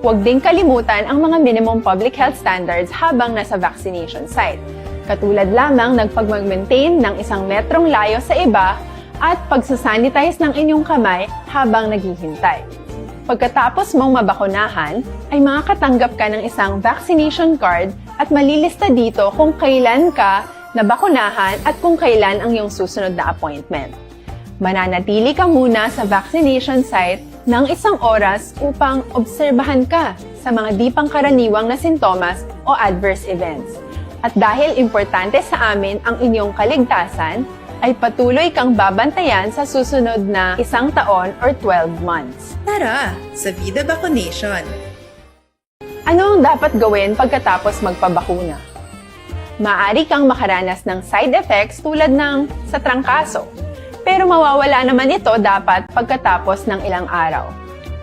Huwag din kalimutan ang mga minimum public health standards habang nasa vaccination site. Katulad lamang nagpag-maintain ng 1 metrong layo sa iba at pagsasanitize ng inyong kamay habang naghihintay. Pagkatapos mong mabakunahan, ay makakatanggap ka ng isang vaccination card at malilista dito kung kailan ka nabakunahan at kung kailan ang iyong susunod na appointment. Mananatili ka muna sa vaccination site ng 1 oras upang obserbahan ka sa mga di pangkaraniwang na sintomas o adverse events. At dahil importante sa amin ang inyong kaligtasan, ay patuloy kang babantayan sa susunod na 1 taon or 12 months. Tara sa Vida Vaccination. Ano ang dapat gawin pagkatapos magpabakuna? Maaari kang makaranas ng side effects tulad ng sa trangkaso, pero mawawala naman ito dapat pagkatapos ng ilang araw.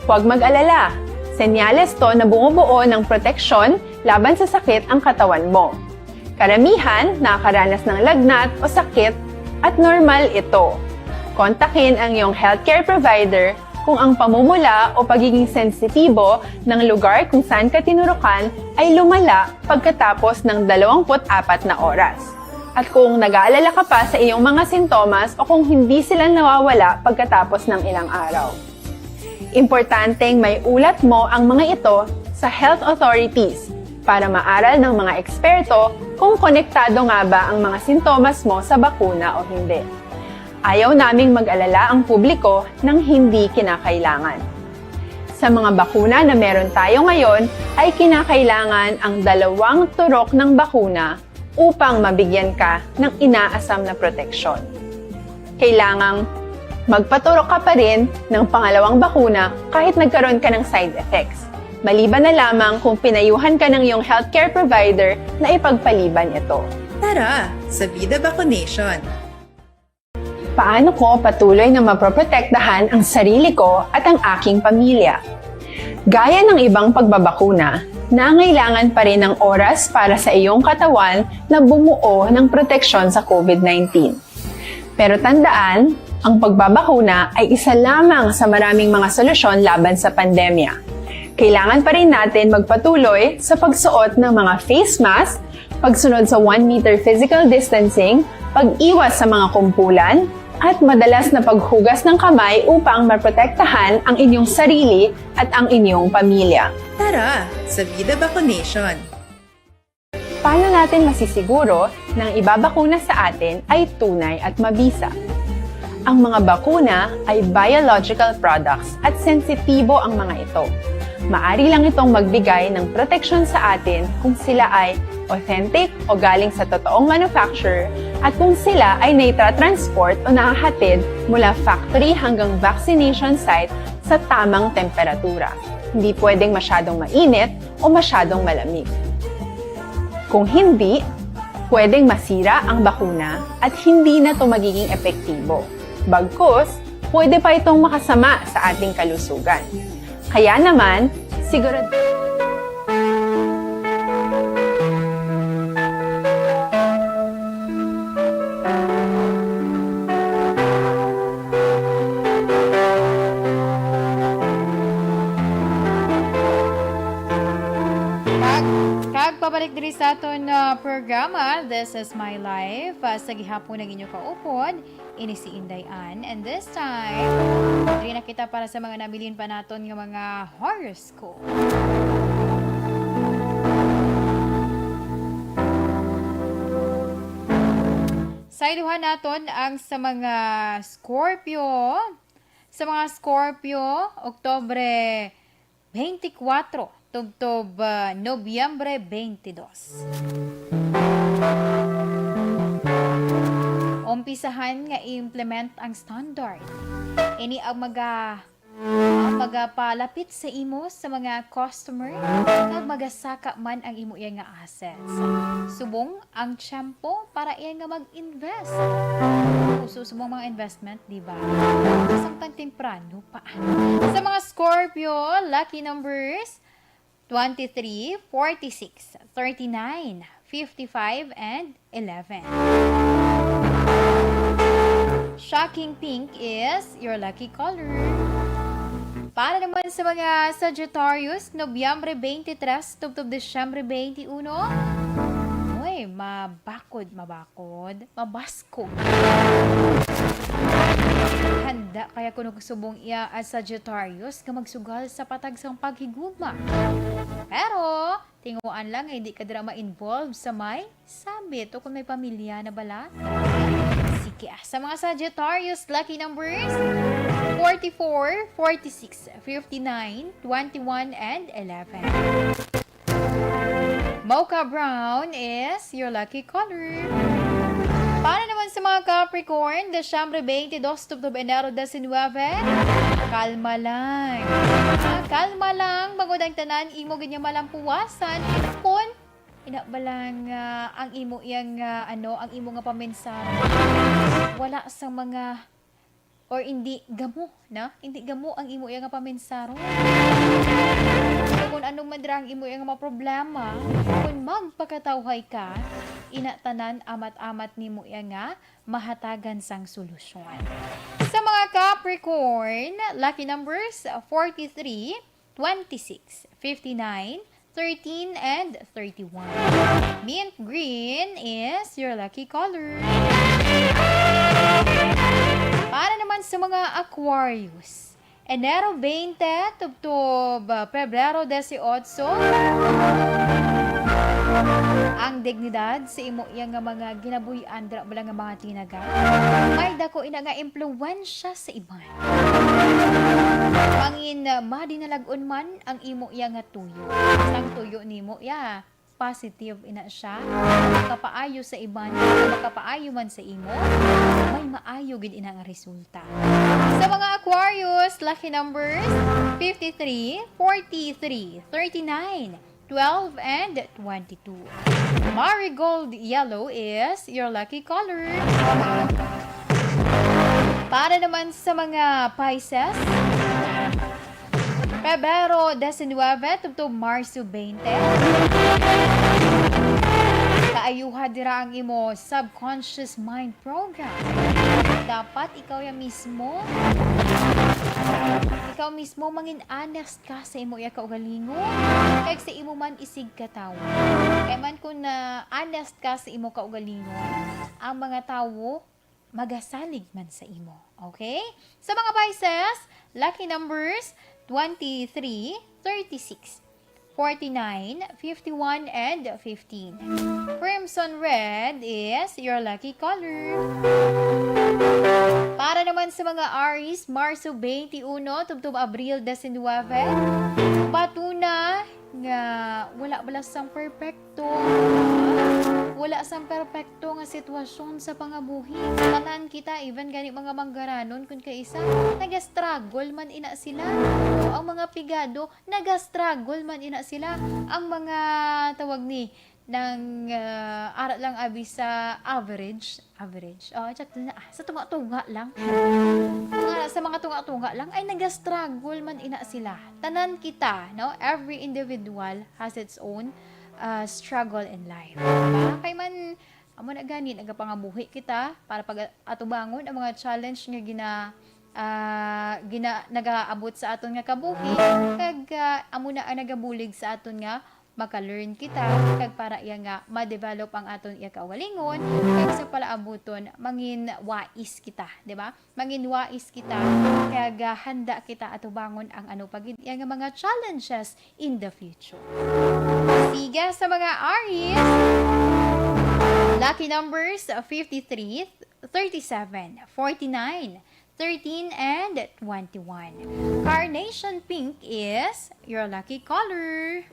Huwag mag-alala, senyales to na bumubuo ng proteksyon laban sa sakit ang katawan mo. Karamihan nakakaranas ng lagnat o sakit at normal ito. Kontakin ang iyong healthcare provider kung ang pamumula o pagiging sensitibo ng lugar kung saan ka tinurukan ay lumala pagkatapos ng 24 na oras. At kung nag-aalala ka pa sa iyong mga sintomas o kung hindi sila nawawala pagkatapos ng ilang araw. Importanteng may ulat mo ang mga ito sa health authorities para maaral ng mga eksperto kung konektado nga ba ang mga sintomas mo sa bakuna o hindi. Ayaw naming mag-alala ang publiko ng hindi kinakailangan. Sa mga bakuna na meron tayo ngayon, ay kinakailangan ang 2 turok ng bakuna upang mabigyan ka ng inaasam na proteksyon. Kailangang magpaturok ka pa rin ng pangalawang bakuna kahit nagkaroon ka ng side effects. Maliban na lamang kung pinayuhan ka ng iyong healthcare provider na ipagpaliban ito. Tara sa Vida Vaccination. Paano ko patuloy na maproprotektahan ang sarili ko at ang aking pamilya? Gaya ng ibang pagbabakuna, nangailangan pa rin ng oras para sa iyong katawan na bumuo ng proteksyon sa COVID-19. Pero tandaan, ang pagbabakuna ay isa lamang sa maraming mga solusyon laban sa pandemya. Kailangan pa rin natin magpatuloy sa pagsuot ng mga face mask, pagsunod sa 1 meter physical distancing, pag-iwas sa mga kumpulan, at madalas na paghugas ng kamay upang maprotektahan ang inyong sarili at ang inyong pamilya. Tara sa Vida Vaccination. Paano natin masisiguro na ang ibabakuna sa atin ay tunay at mabisa? Ang mga bakuna ay biological products at sensitibo ang mga ito. Maari lang itong magbigay ng proteksyon sa atin kung sila ay authentic o galing sa totoong manufacturer at kung sila ay naitra-transport o nahahatid mula factory hanggang vaccination site sa tamang temperatura. Hindi pwedeng masyadong mainit o masyadong malamig. Kung hindi, pwedeng masira ang bakuna at hindi na ito magiging epektibo. Bagkus, pwede pa itong makasama sa ating kalusugan. Kaya naman, sigurado... Pabalik diri sa aton programa, This is My Life. Sa gihapon ng inyo kaupod, ini si Inday Ann. And this time, diri na kita para sa mga nabilin pa naton ng mga horoscope. Sa iluhan naton ang sa mga Scorpio. Sa mga Scorpio, Oktubre 24. Tugtob Nobyembre 22. Umpisahan nga i-implement ang standard. Ini ang magapalapit sa imo sa mga customer kag magasaka man ang imo iya nga assets. Subong ang tiyempo para iya nga mag-invest. Subong mga investment, di ba? Samtang temprano pa. Sa mga Scorpio, lucky numbers 23, 46, 39, 55, and 11. Shocking pink is your lucky color. Para naman sa mga Sagittarius, Nobyembre 23, tubtob Desyembre 21. Uy, mabakod, mabaskog. Handa kaya kuno subong iya as Sagittarius nga magsugal sa patag sang paghigugma. Pero tinguan lang hindi ka dira ma-involve sa may sabit o kung may pamilya na bala. Sige, sa mga Sagittarius lucky numbers 44, 46, 59, 21, and 11. Mocha brown is your lucky color. Para naman sa mga Capricorn, Desyembre 22 to Enero 19, kalma lang. Kalma lang, bagod ang tanan, imo ganyan malang puwasan. Kung ina ba lang ang imo yang ang imo nga pamensahe wala sa mga or hindi gamo na hindi gamo ang imo yang nga pamensaro. So, kung anong madrang imo yang mga problema, kung magpakatawhay ka, inatanan amat-amat nimo yang nga mahatagan sang solusyon. Sa mga Capricorn, lucky numbers 43, 26, 59, 13, and 31. Mint green is your lucky color. Para naman sa mga Aquarius, Enero 20 to Pebrero 18, ang dignidad sa imo yang nga mga ginabuhi-an dra bala nga mga tinaga. May dako ina nga impluwensya sa iban. Pangin madinalagon man ang imo yang nga tuyo. Sang tuyo nimo positive ina siya, makapaayo sa iban, makapaayo man sa imo, may maayo gid ina nga resulta. Sa mga Aquarius, lucky numbers 53, 43, 39, 12, and 22. Marigold yellow is your lucky color. Para naman sa mga Pisces, Pebrero 19 to Marso 20. Kaayuha dira ang imo subconscious mind program. Dapat ikaw mismo mangin honest ka sa imo ya kaugalingon. Kaya sa imo man isig katawo. Kaya man kung honest ka sa imo kaugalingon, ang mga tawo magasalig man sa imo. Okay? Sa mga Pisces, lucky numbers 23, 36, 49, 51, and 15. Crimson red is your lucky color. Para naman sa mga Aries, Marso 21 to Abril 19, patuna nga wala sang perfecto. Wala sang perfecto nga sitwasyon sa pangabuhi. Tanan kita, even gani mga manggaranon, kung kaisa, nag-struggle man ina sila. O ang mga pigado, nag-struggle man ina sila. Ang mga tawag ni, ng arat lang abi sa average. Sa tunga-tunga lang. Sa mga tunga-tunga lang, ay nag-struggle man ina sila. Tanan kita, no? Every individual has its own struggle in life. Kay man amo na gani nagapangabuhi kita para pag atubangon ang mga challenge nga nagaabot sa aton nga kabuhi kag amo na ang nagabulig sa aton nga maka-learn kita kag para iya nga ma-develop ang aton iya kaugalingon kag sa palaabuton mangin wais kita, di ba? Mangin wais kita kag handa kita atubangon ang ano pagid iya nga mga challenges in the future. Siga sa mga Aries, lucky numbers 53, 37, 49, 13, and 21. Carnation pink is your lucky color.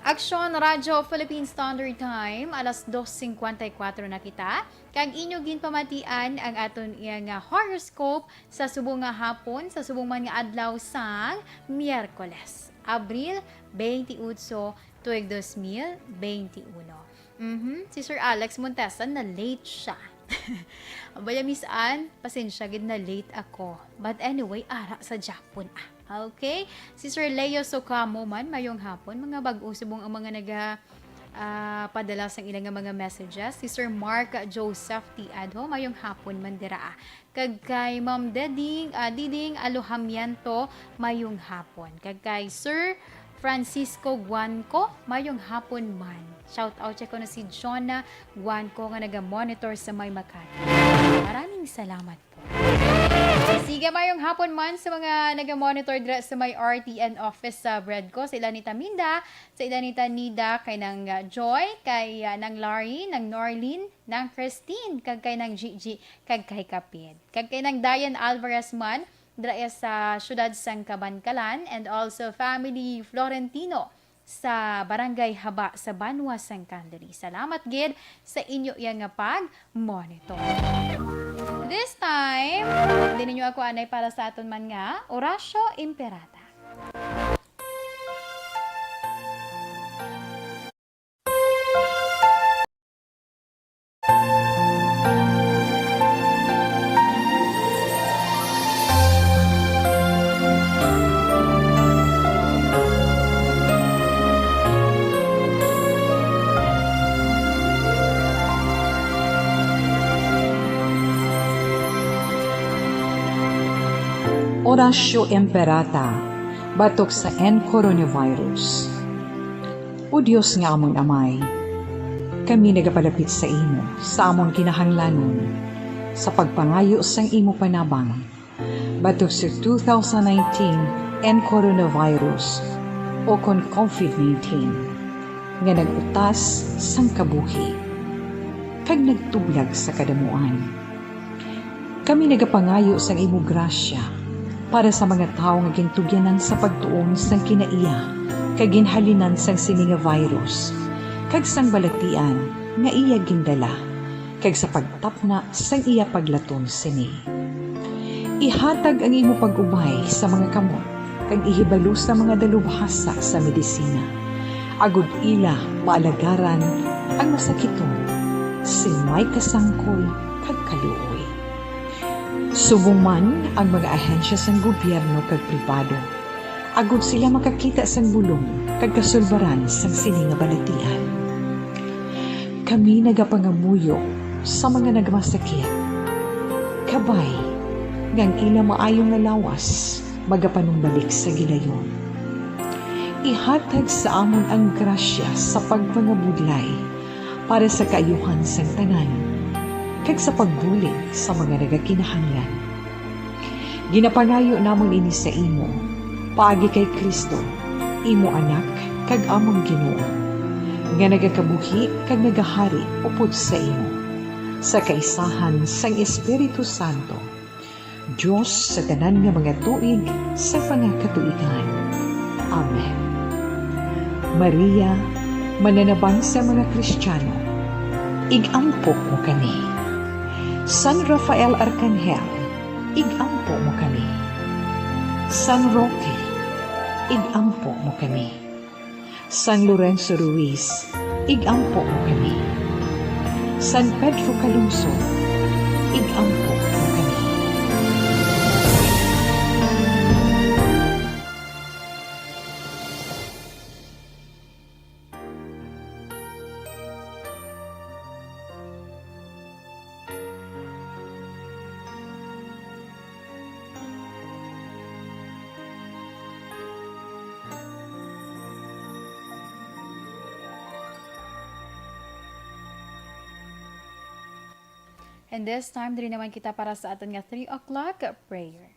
Aksyon Radyo Philippine Standard Time, alas 2:54 na kita. Kag inyo ginpamatian ang aton nga horoscope sa subong nga hapon, sa subong man nga adlaw sang Miyerkules, Abril 28, tuig 2021. Si Sir Alex Montesan na late siya. Abaya misaan, pasensya gid na late ako. But anyway, ara sa Japon Okay? Si Sir Leo Socamo man, mayong hapon. Mga bag-o subong ang mga padala sa ilang mga messages. Si Sir Mark Joseph T. Adho, mayong hapon man dira. Kag kay Ma'am Diding Alohamiento, mayong hapon. Kag kay Sir Francisco Guanco, mayong hapon man. Shout out ko na si Jonah Guanco nga naga-monitor sa May Makati. Maraming salamat po. Sige mayong hapon man sa mga naga-monitor sa may RTN office sa Bredco, sa Ilanita Minda, sa Ilanita Nida, kay ng Joy, kay ng Larry, ng Norlene, ng Christine, kag kay ng Gigi, kag kay Kapid. Kag kay ng Diane Alvarez man, dra sa syudad sang Kabankalan, and also family Florentino sa Barangay Haba sa Banwa, Sangkandari. Salamat gid sa inyo yang nga pag-monitor. This time, hindi ninyo ako anay para sa aton man nga Orasyo Imperata. Orasyo Imperata, batok sa coronavirus. O Diyos nga among amay, kami nagapalapit sa imo, sa amon kinahanglanon, sa pagpangayo sang imo panabang, batok sa 2019 coronavirus o kon COVID-19, nga nagutas sang kabuhi, kag nagtublag sa kadamuan. Kami nagapangayo sang imo grasya, para sa mga tao nga gintugyanan sa pagtuon sang kinaiya kag ginhalinan sang sini nga virus kag sang balatian nga iya gindala kag sa pagtapna sang iya paglaton sini. Ihatag ang imo pag-ubay sa mga kamot kag ihibalo sa mga dalubhasa sa medisina. Agud ila maalagaran ang masakiton sin may kasangkol kag kaluoy. Subong man ang mga ahensya sang gobyerno kag pribado, agud sila makakita sang bulong kag kasulbaran sang sini nga balatian. Kami nagapangamuyo sa mga nagmasakit. Kabay, ngang ila maayong nalawas, magapanumbalik sa gilayon. Ihatag sa amon ang grasya sa pagpangabudlay para sa kaayuhan sang tanan, kag sa pagbulig sa mga nagakinahanglan. Ginapangayo namon ini sa imo, paagi kay Kristo, imo anak, kag among Ginoo, nga nagakabuhi kag nagahari upod sa imo, sa kaisahan sang Espiritu Santo, Diyos sa tanan nga mga tuig sa pangakatuigan. Amen. Maria, mananabang sa mga Kristiyano, igampo mo kami. San Rafael Arcangel, igampo mo kami. San Roque, igampo mo kami. San Lorenzo Ruiz, igampo mo kami. San Pedro Calungsod, igampo mo kami. And this time, din naman kita para sa aton nga 3 o'clock prayer.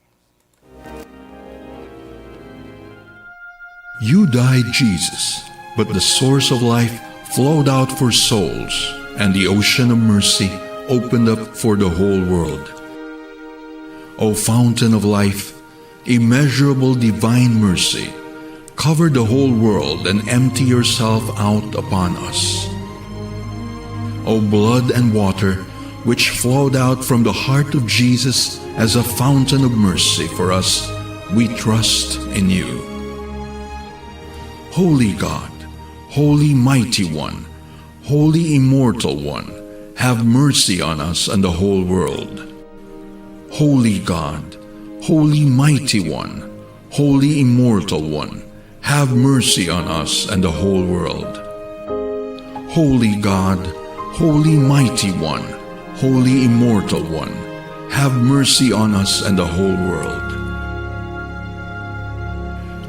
You died, Jesus, but the source of life flowed out for souls, and the ocean of mercy opened up for the whole world. O fountain of life, immeasurable divine mercy, cover the whole world and empty yourself out upon us. O blood and water, which flowed out from the heart of Jesus as a fountain of mercy for us, we trust in you. Holy God, Holy Mighty One, Holy Immortal One, have mercy on us and the whole world. Holy God, Holy Mighty One, Holy Immortal One, have mercy on us and the whole world. Holy God, Holy Mighty One, Holy Immortal One, have mercy on us and the whole world.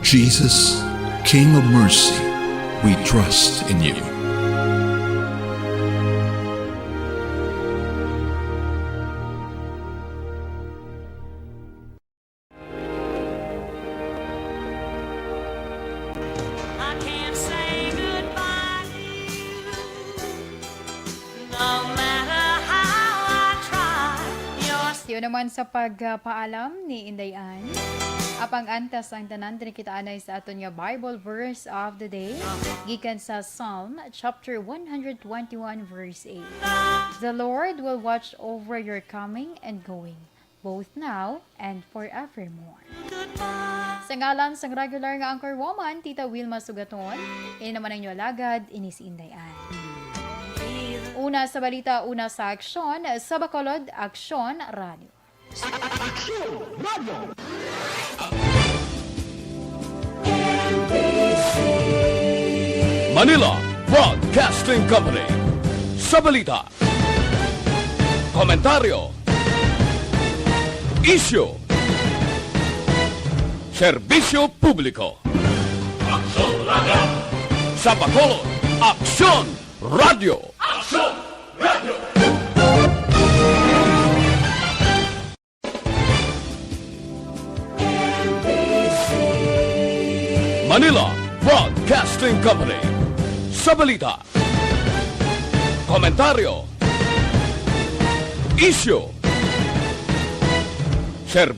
Jesus, King of mercy, we trust in you. naman sa pagpaalam ni Indayan, apang antas ang tanan din kita anay sa aton nga Bible verse of the day gikan sa Psalm chapter 121 verse 8. The Lord will watch over your coming and going, both now and forevermore. Sa ngalan sang regular nga anchor woman, Tita Wilma Sugaton, ini naman ang inyo alagad, ini si Indayan. Una sa balita, una sa aksyon, sa Bacolod, Aksyon Radio. Manila Broadcasting Company. Sa balita, komentaryo, issue, serbisyo publiko. Aksyon Radio. Sa Bacolod, Aksyon Radio. Aksyon Radio. Manila Broadcasting Company. Sa balita, komentaryo, issue,